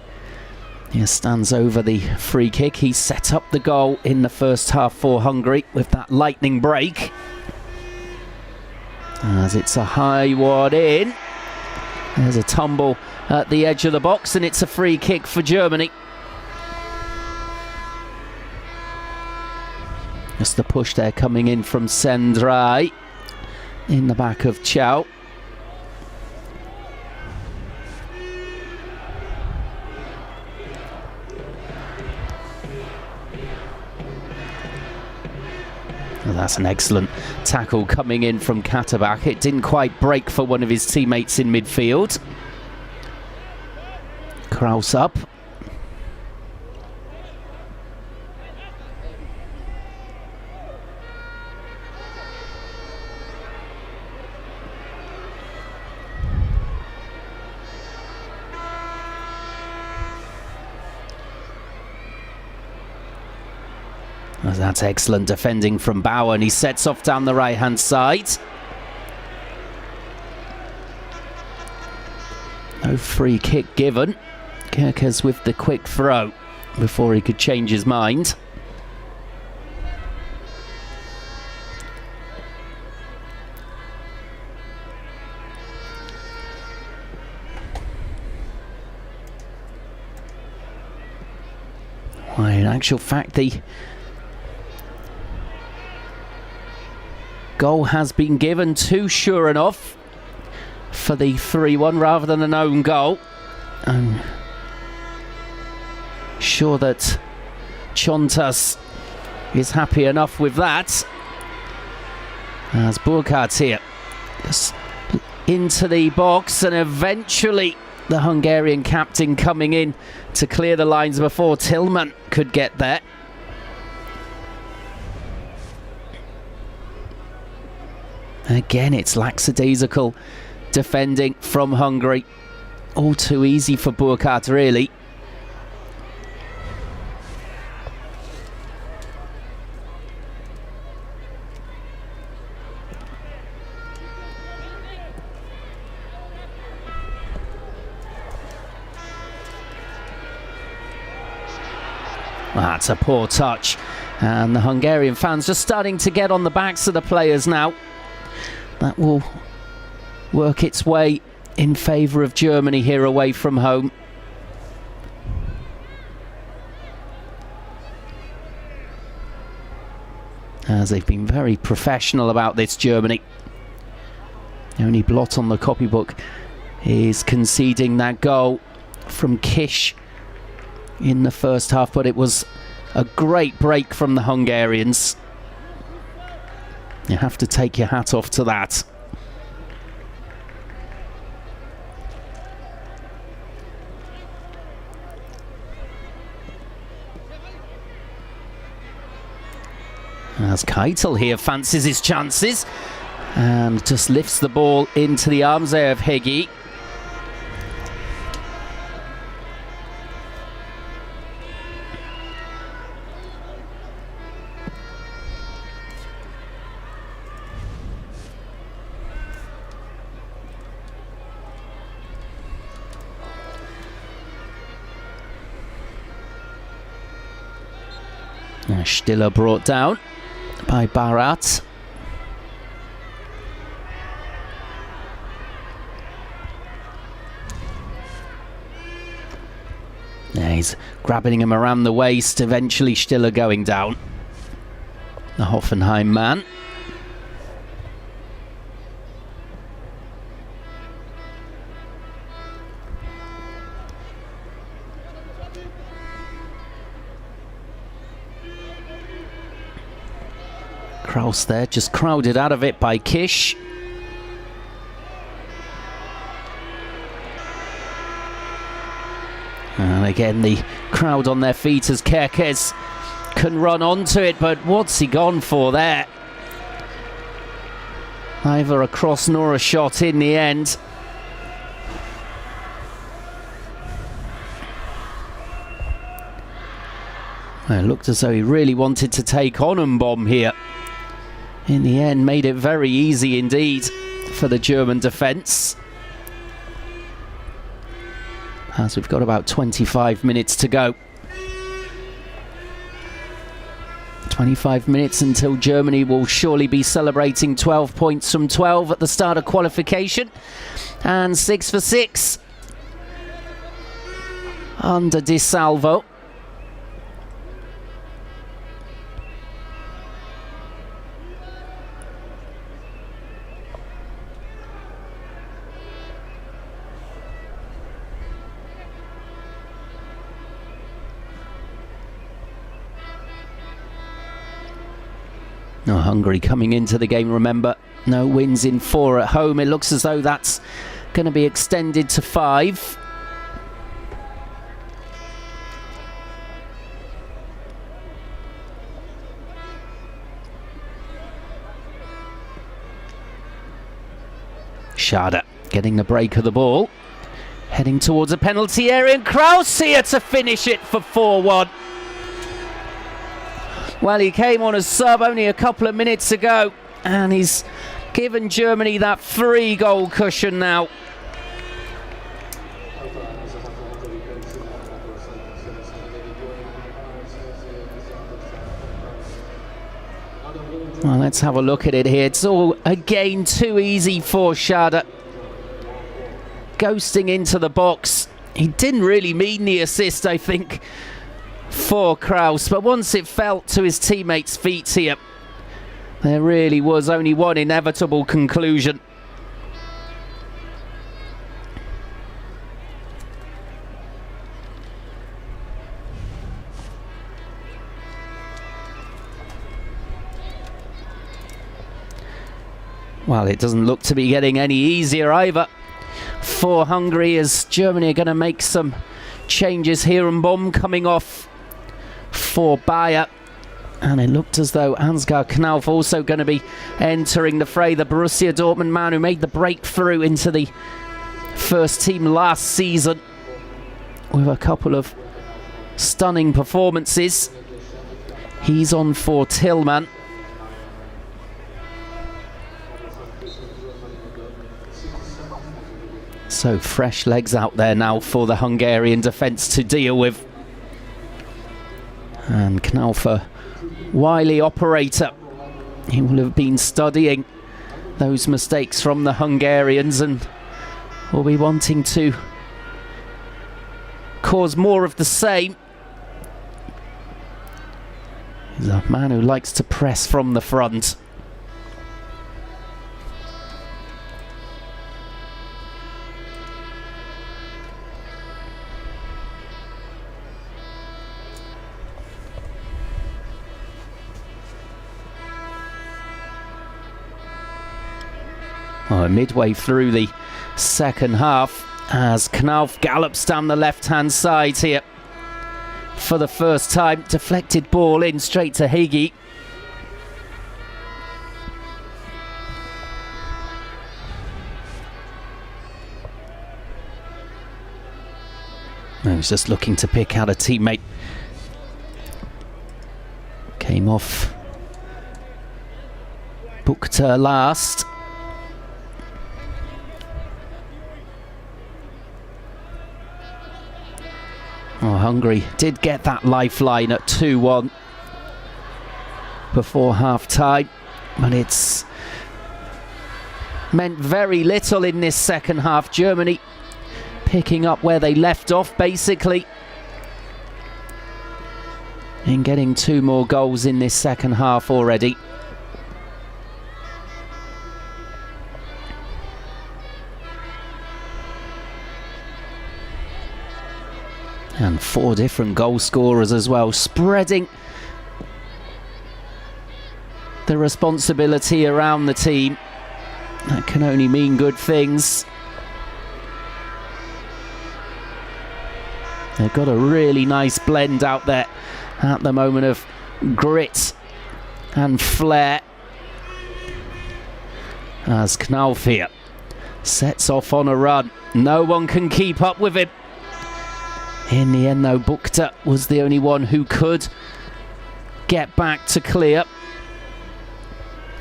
stands over the free kick. He set up the goal in the first half for Hungary with that lightning break. As it's a high one in. There's a tumble at the edge of the box, and it's a free kick for Germany. Just the push there coming in from Sendrai in the back of Chow. Well, that's an excellent tackle coming in from Katterbach. It didn't quite break for one of his teammates in midfield. Kraus up. That's excellent defending from Bauer, and he sets off down the right-hand side. No free kick given. Kerkers with the quick throw before he could change his mind. Well, in actual fact, the goal has been given to sure enough for the 3-1 rather than an own goal. I'm sure that Chontas is happy enough with that. As Burkhardt here, just into the box, and eventually the Hungarian captain coming in to clear the lines before Tillman could get there. Again, it's lackadaisical defending from Hungary. All too easy for Burkhardt, really. That's a poor touch, and the Hungarian fans just starting to get on the backs of the players now. That will work its way in favour of Germany here away from home. As they've been very professional about this, Germany. The only blot on the copybook is conceding that goal from Kish in the first half, but it was a great break from the Hungarians. You have to take your hat off to that. As Keitel here fancies his chances and just lifts the ball into the arms there of Heggie. Stiller brought down by Barat. Yeah, he's grabbing him around the waist, eventually Stiller going down. The Hoffenheim man. Kraus there, just crowded out of it by Kish. And again, the crowd on their feet as Kerkez can run onto it, but what's he gone for there? Neither a cross nor a shot in the end. Well, it looked as though he really wanted to take on Mbom here. In the end, made it very easy indeed for the German defence. As we've got about 25 minutes to go. 25 minutes until Germany will surely be celebrating 12 points from 12 at the start of qualification. And 6 for 6 under Di Salvo. No, Hungary coming into the game, remember, no wins in 4 at home. It looks as though that's going to be extended to 5. Schade getting the break of the ball. Heading towards a penalty area, and Kraus here to finish it for 4-1. Well, he came on as sub only a couple of minutes ago, and he's given Germany that 3-goal cushion now. Well, let's have a look at it here. It's all, again, too easy for Schade. Ghosting into the box. He didn't really mean the assist, I think, for Kraus. But once it fell to his teammates' feet here, there really was only one inevitable conclusion. Well, it doesn't look to be getting any easier either for Hungary, as Germany are going to make some changes here. And Bomb coming off for Bayer. And it looked as though Ansgar Knauf also going to be entering the fray. The Borussia Dortmund man who made the breakthrough into the first team last season with a couple of stunning performances. He's on for Tillman. So fresh legs out there now for the Hungarian defence to deal with. And Knauf, a wily operator. He will have been studying those mistakes from the Hungarians and will be wanting to cause more of the same. He's a man who likes to press from the front. Midway through the second half, as Knauf gallops down the left-hand side here for the first time. Deflected ball in straight to Hagi. He's just looking to pick out a teammate. Came off Buchter last. Oh, Hungary did get that lifeline at 2-1 before half-time, but it's meant very little in this second half. Germany picking up where they left off, basically, and getting 2 more goals in this second half already. And 4 different goal scorers as well, spreading the responsibility around the team. That can only mean good things. They've got a really nice blend out there at the moment of grit and flair. As Knauf here sets off on a run. No one can keep up with him. In the end, though, Buchter was the only one who could get back to clear.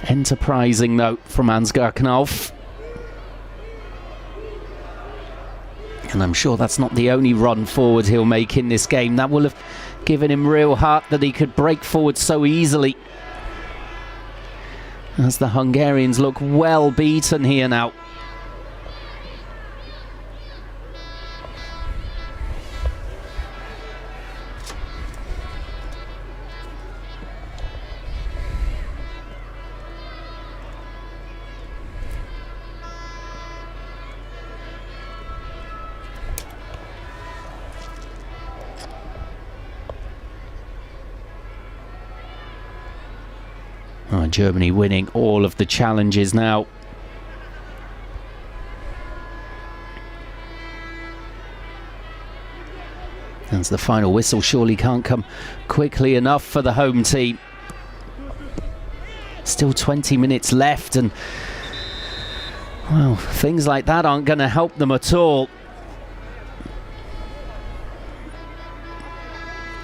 Enterprising, though, from Ansgar Knauf. And I'm sure that's not the only run forward he'll make in this game. That will have given him real heart that he could break forward so easily. As the Hungarians look well beaten here now. Germany winning all of the challenges now. As the final whistle surely can't come quickly enough for the home team. Still 20 minutes left, and well, things like that aren't going to help them at all.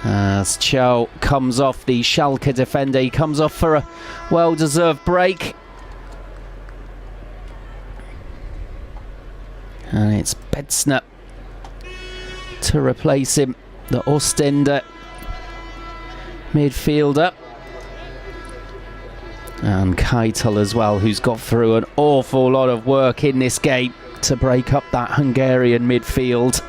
As Chow comes off, the Schalke defender, he comes off for a well-deserved break. And it's Betzner to replace him, the Ostender midfielder. And Keitel as well, who's got through an awful lot of work in this game to break up that Hungarian midfield.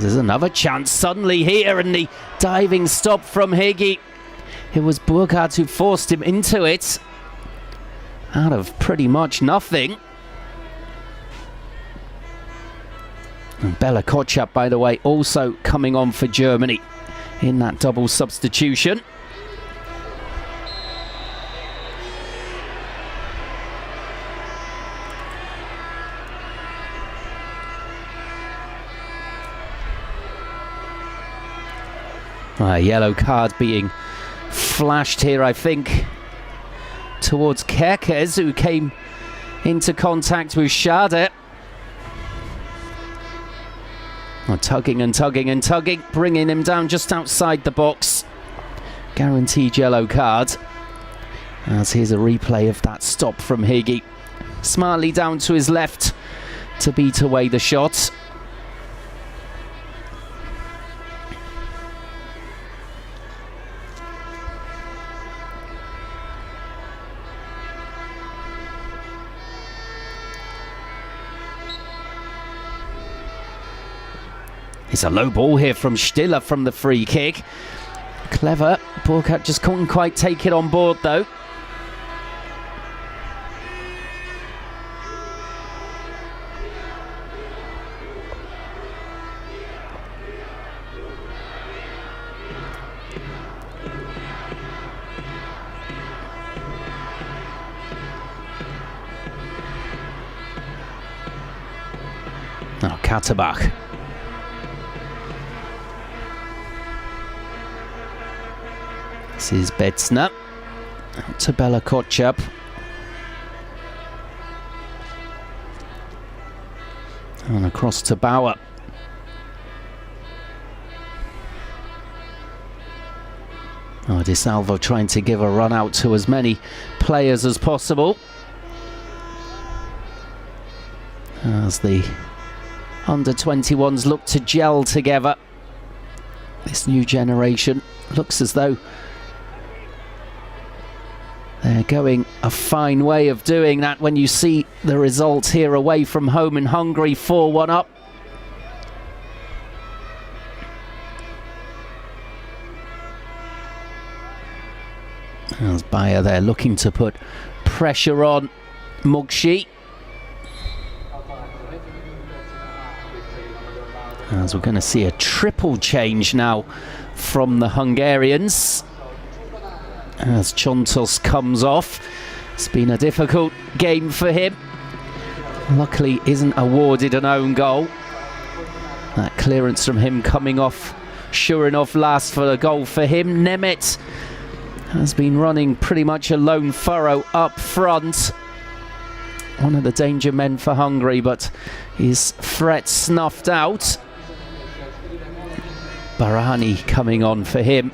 There's another chance suddenly here, and the diving stop from Higgy. It was Burkhardt who forced him into it out of pretty much nothing. And Bela Kotchap, by the way, also coming on for Germany in that double substitution. A yellow card being flashed here, I think, towards Kerkez, who came into contact with Schade. Tugging and tugging and tugging, bringing him down just outside the box. Guaranteed yellow card. As here's a replay of that stop from Higgy. Smartly down to his left to beat away the shot. It's a low ball here from Stiller from the free kick. Clever. Burkhardt just couldn't quite take it on board though. Now Katterbach. This is Betzner. Out to Bela Kotchap. And across to Bauer. Di Salvo trying to give a run out to as many players as possible. As the under-21s look to gel together. This new generation looks as though they're going a fine way of doing that when you see the result here away from home in Hungary, 4-1 up. As Bayer there looking to put pressure on Mugshi. As we're going to see a triple change now from the Hungarians. As Chontos comes off. It's been a difficult game for him. Luckily isn't awarded an own goal. That clearance from him coming off sure enough last for a goal for him. Nemeth has been running pretty much a lone furrow up front. One of the danger men for Hungary, but his threat snuffed out. Barani coming on for him.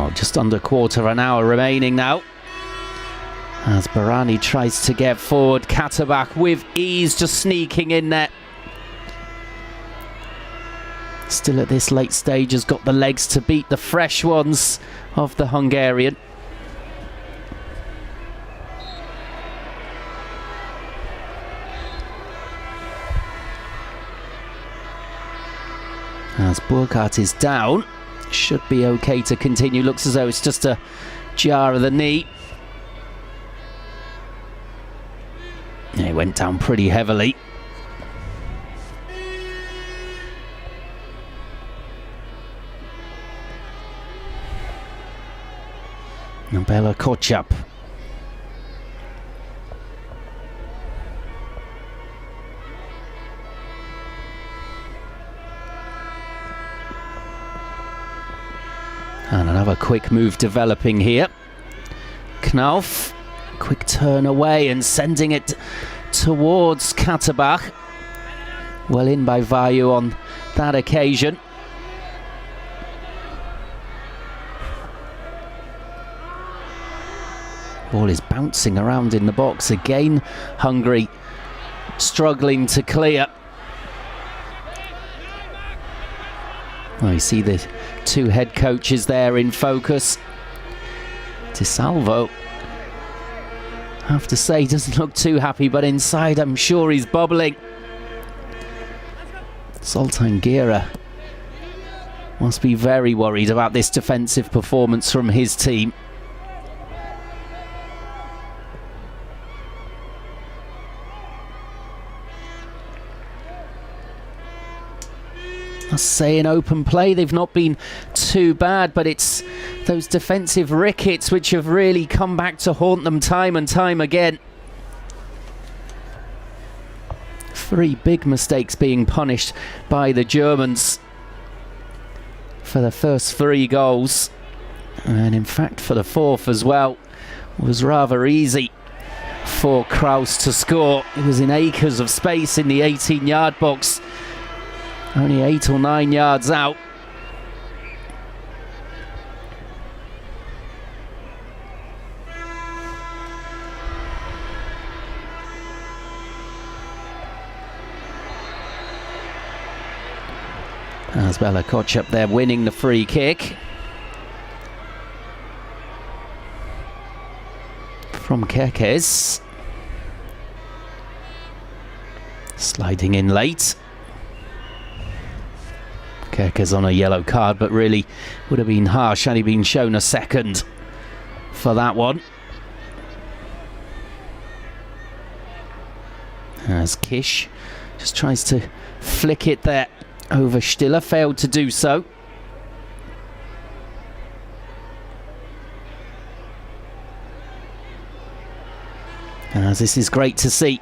Well, just under quarter of an hour remaining now. As Barani tries to get forward, Katterbach with ease, just sneaking in there. Still at this late stage has got the legs to beat the fresh ones of the Hungarian. As Burkhardt is down, should be okay to continue. Looks as though it's just a jar of the knee. Yeah, he went down pretty heavily. Bela Kotchap. And another quick move developing here. Knauf, quick turn away and sending it towards Katterbach. Well in by Vayu on that occasion. Ball is bouncing around in the box again. Hungary struggling to clear. Well, you see the two head coaches there in focus. DeSalvo, I have to say, doesn't look too happy, but inside I'm sure he's bubbling. Zoltan Gira must be very worried about this defensive performance from his team. I say in open play they've not been too bad, but it's those defensive rickets which have really come back to haunt them time and time again. 3 big mistakes being punished by the Germans for the first 3 goals, and in fact for the 4th as well. It was rather easy for Kraus to score. It was in acres of space in the 18-yard box. Only 8 or 9 yards out. As Bela Kotchap there winning the free kick. From Kerkez. Sliding in late. Kerkez on a yellow card, but really would have been harsh had he been shown a second for that one. As Kish just tries to flick it there over Stiller, failed to do so. As this is great to see,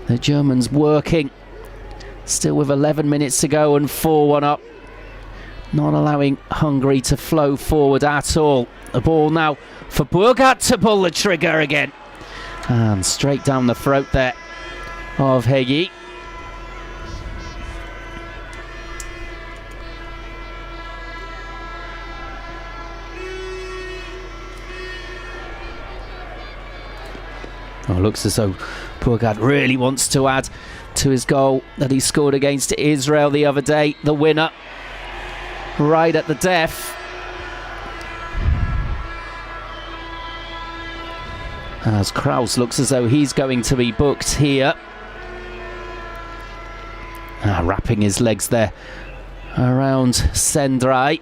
the Germans working, still with 11 minutes to go and 4-1 up. Not allowing Hungary to flow forward at all. The ball now for Burkhardt to pull the trigger again. And straight down the throat there of Hegi. Oh, looks as though Burkhardt really wants to add to his goal that he scored against Israel the other day, the winner. Right at the death. As Kraus looks as though he's going to be booked here. Wrapping his legs there around Sendrai.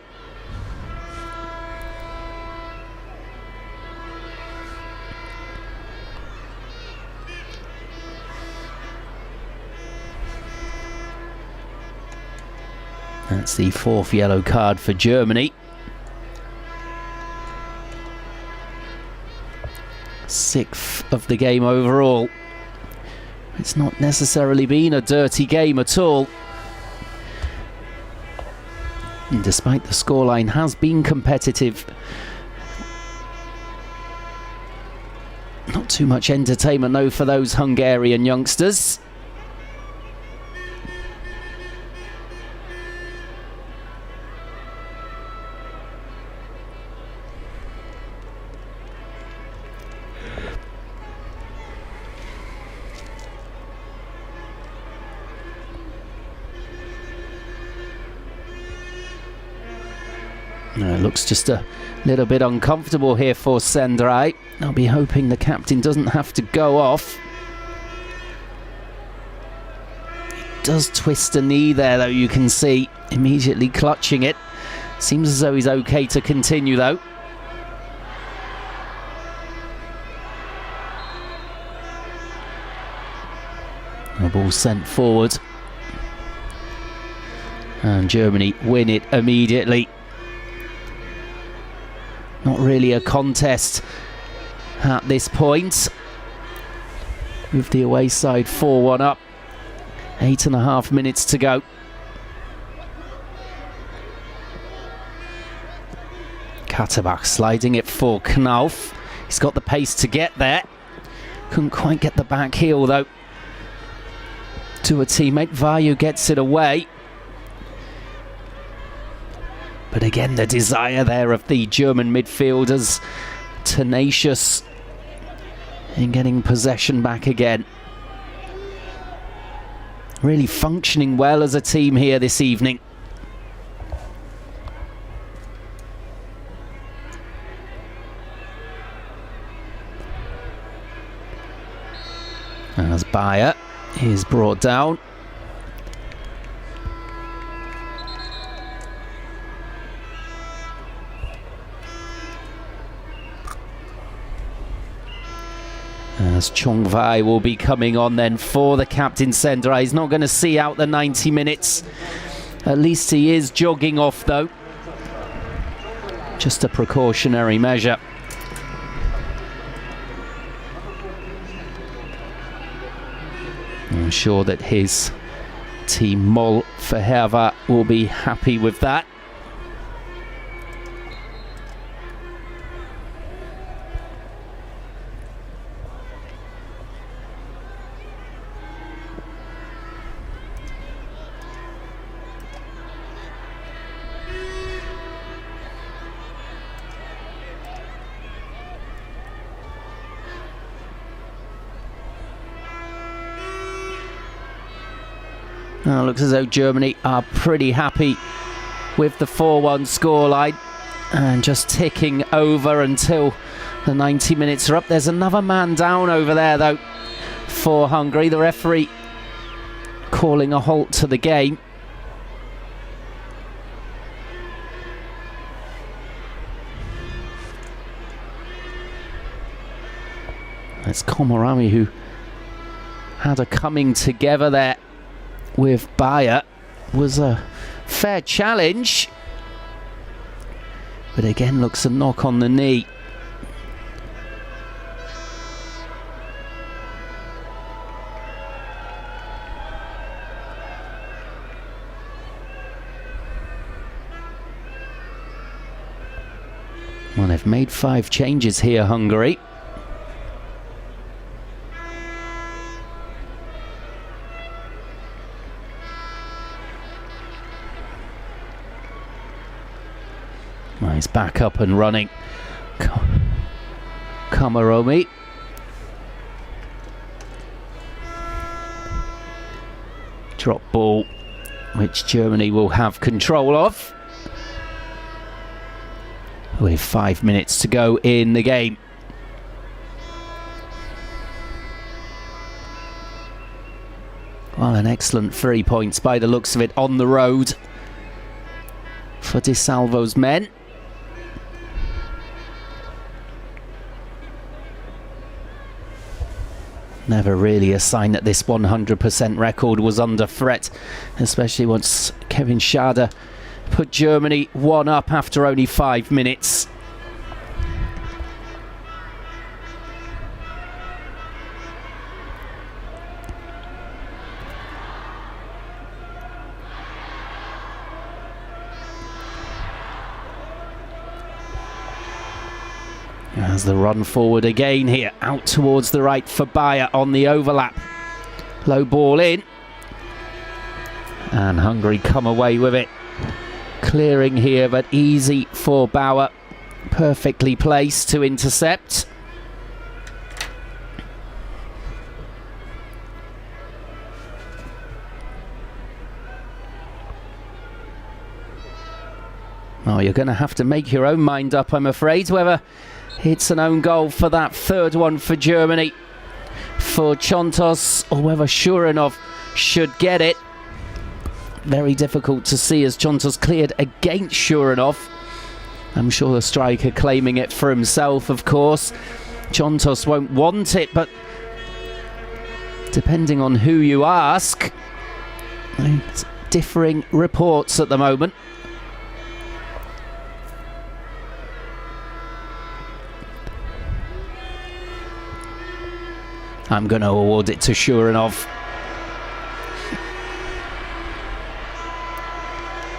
That's the 4th yellow card for Germany. 6th of the game overall. It's not necessarily been a dirty game at all. And despite the scoreline has been competitive. Not too much entertainment though for those Hungarian youngsters. It looks just a little bit uncomfortable here for Sendrai. I'll be hoping the captain doesn't have to go off. He does twist a knee there, though, you can see, immediately clutching it. Seems as though he's okay to continue, though. The ball sent forward. And Germany win it immediately. Not really a contest at this point. With the away side 4-1 up. 8.5 minutes to go. Katterbach sliding it for Knauf. He's got the pace to get there. Couldn't quite get the back heel though. To a teammate. Vayu gets it away. But again, the desire there of the German midfielders, tenacious in getting possession back again. Really functioning well as a team here this evening. As Bayer is brought down. As Chongwei will be coming on then for the captain Sendrai. He's not going to see out the 90 minutes. At least he is jogging off though. Just a precautionary measure. I'm sure that his team Moll Verherva will be happy with that. Now, looks as though Germany are pretty happy with the 4-1 scoreline and just ticking over until the 90 minutes are up. There's another man down over there though for Hungary. The referee calling a halt to the game. That's Komorami who had a coming together there with Bayer. Was a fair challenge, but again looks a knock on the knee. Well, they've made 5 changes here, Hungary. Well, he's back up and running. Komorami. Drop ball, which Germany will have control of. With 5 minutes to go in the game. Well, an excellent 3 points by the looks of it on the road for Di Salvo's men. Never really a sign that this 100% record was under threat, especially once Kevin Schade put Germany 1 up after only 5 minutes. As the run forward again here, out towards the right for Bayer on the overlap. Low ball in. And Hungary come away with it. Clearing here, but easy for Bauer. Perfectly placed to intercept. Oh, you're going to have to make your own mind up, I'm afraid, whether it's an own goal for that third one for Germany, for Chontos, or whether Shuranov should get it. Very difficult to see as Chontos cleared against Shuranov. I'm sure the striker claiming it for himself, of course. Chontos won't want it, but depending on who you ask, it's differing reports at the moment. I'm going to award it to Shuranov.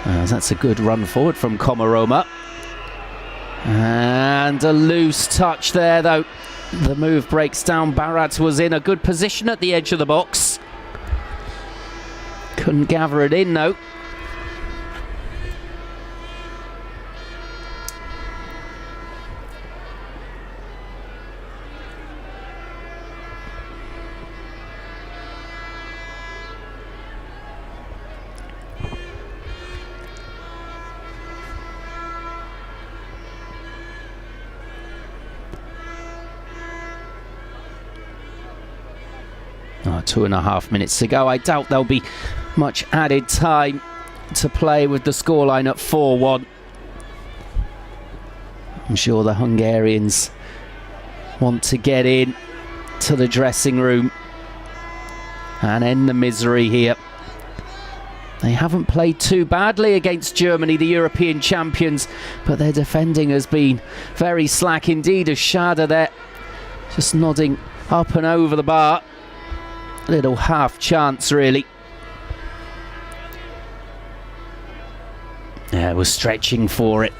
That's a good run forward from Komaroma. And a loose touch there, though. The move breaks down. Barat was in a good position at the edge of the box. Couldn't gather it in, though. Oh, 2.5 minutes to go. I doubt there'll be much added time to play with the scoreline at 4-1. I'm sure the Hungarians want to get in to the dressing room and end the misery here. They haven't played too badly against Germany, the European champions, but their defending has been very slack indeed, as Schade there just nodding up and over the bar. Little half chance, really. Yeah, we're stretching for it.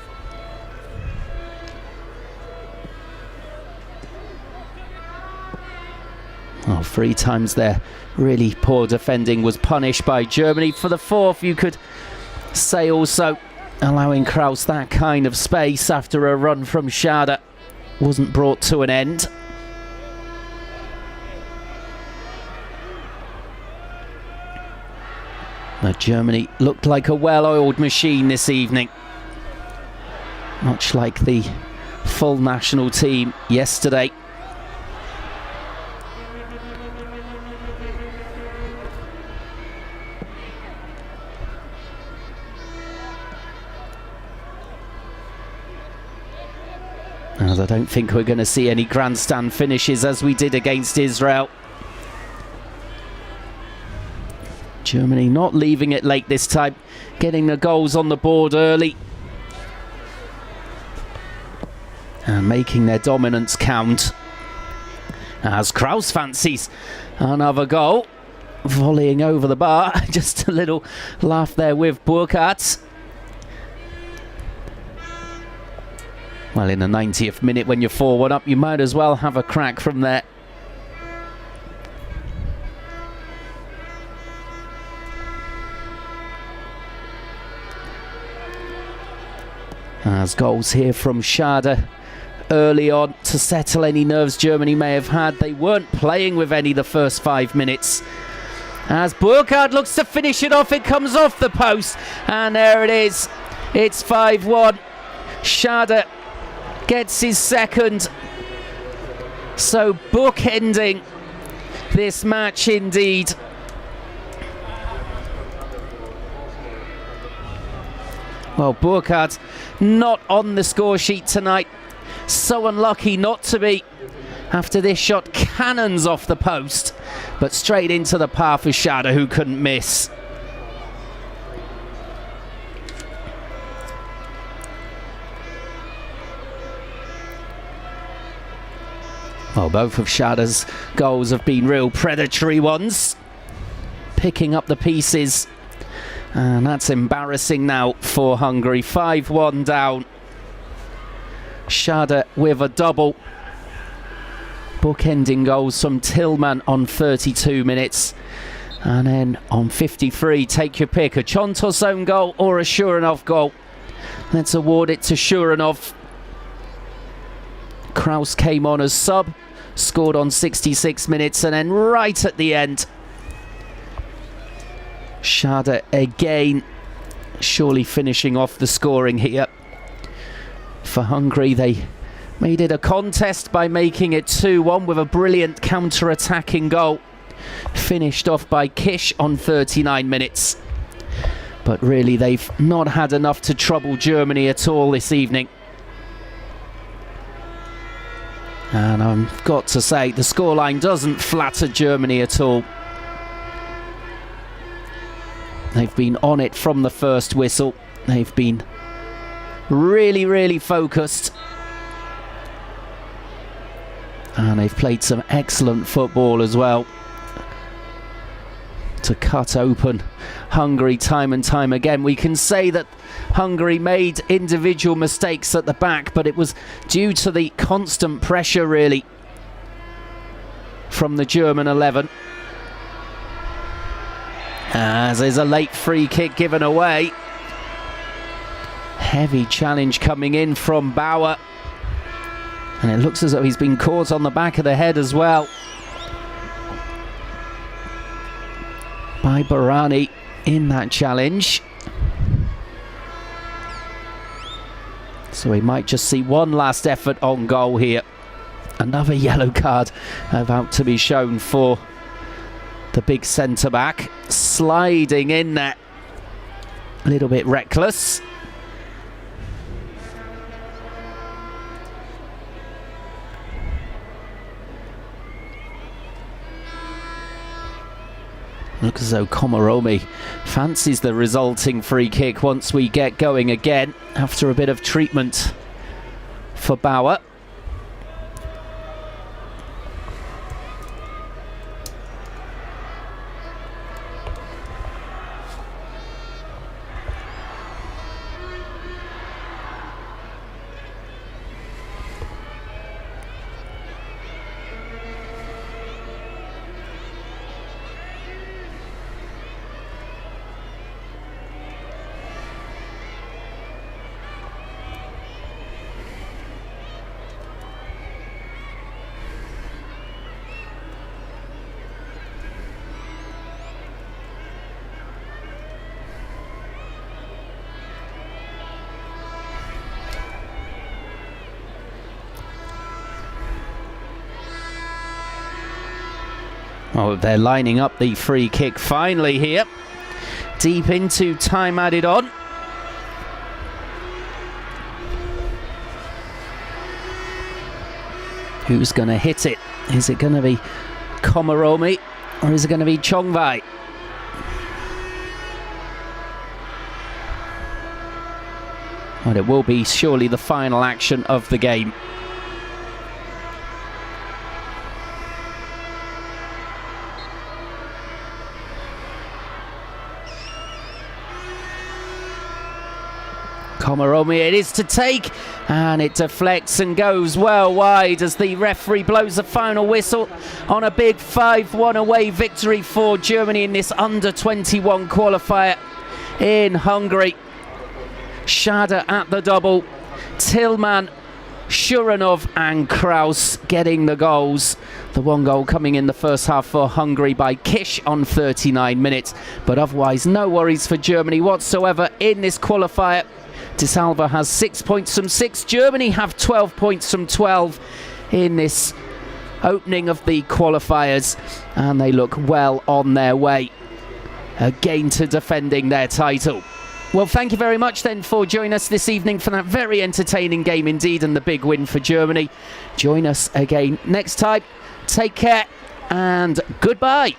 Oh, 3 times there. Really poor defending was punished by Germany. For the 4th, you could say also allowing Kraus that kind of space after a run from Schade wasn't brought to an end. But Germany looked like a well-oiled machine this evening. Much like the full national team yesterday. As I don't think we're going to see any grandstand finishes as we did against Israel. Germany not leaving it late this time, getting the goals on the board early and making their dominance count. As Kraus fancies another goal, volleying over the bar. Just a little laugh there with Burkhardt. Well, in the 90th minute when you're 4-1 up, you might as well have a crack from there. As goals here from Schade early on to settle any nerves Germany may have had. They weren't playing with any the first 5 minutes. As Burkhardt looks to finish it off, it comes off the post. And there it is. It's 5-1. Schade gets his second. So bookending this match indeed. Well, Burkhardt not on the score sheet tonight. So unlucky not to be. After this shot cannons off the post, but straight into the path of Schade, who couldn't miss. Well, both of Schade's goals have been real predatory ones. Picking up the pieces. And that's embarrassing now for Hungary. 5-1 down. Schade with a double. Bookending goals from Tillman on 32 minutes. And then on 53, take your pick. A Chontos own goal or a Shuranov goal. Let's award it to Shuranov. Kraus came on as sub. Scored on 66 minutes. And then right at the end, Schade again, surely finishing off the scoring here. for Hungary. They made it a contest by making it 2-1 with a brilliant counter-attacking goal. Finished off by Kish on 39 minutes. But really, they've not had enough to trouble Germany at all this evening. And I've got to say, the scoreline doesn't flatter Germany at all. They've been on it from the first whistle. They've been really, really focused. And they've played some excellent football as well to cut open Hungary time and time again. We can say that Hungary made individual mistakes at the back, but it was due to the constant pressure, really, from the German 11. As there's a late free kick given away. Heavy challenge coming in from Bauer. And it looks as though he's been caught on the back of the head as well by Barani in that challenge. So we might just see one last effort on goal here. Another yellow card about to be shown for the big centre-back. Sliding in there. A little bit reckless. Looks as though Komaromi fancies the resulting free kick once we get going again after a bit of treatment for Bauer. Oh, they're lining up the free kick finally here. Deep into time added on. Who's going to hit it? Is it going to be Komaromi or is it going to be Chongvai? Well, it will be surely the final action of the game. Komaromi it is to take, and it deflects and goes well wide as the referee blows the final whistle on a big 5-1 away victory for Germany in this under-21 qualifier in Hungary. Schade at the double, Tillman, Shuranov and Kraus getting the goals. The one goal coming in the first half for Hungary by Kish on 39 minutes, but otherwise no worries for Germany whatsoever in this qualifier. De Salva has 6 points from 6. Germany have 12 points from 12 in this opening of the qualifiers, and they look well on their way again to defending their title. Well, thank you very much then for joining us this evening for that very entertaining game indeed and the big win for Germany. Join us again next time. Take care and goodbye.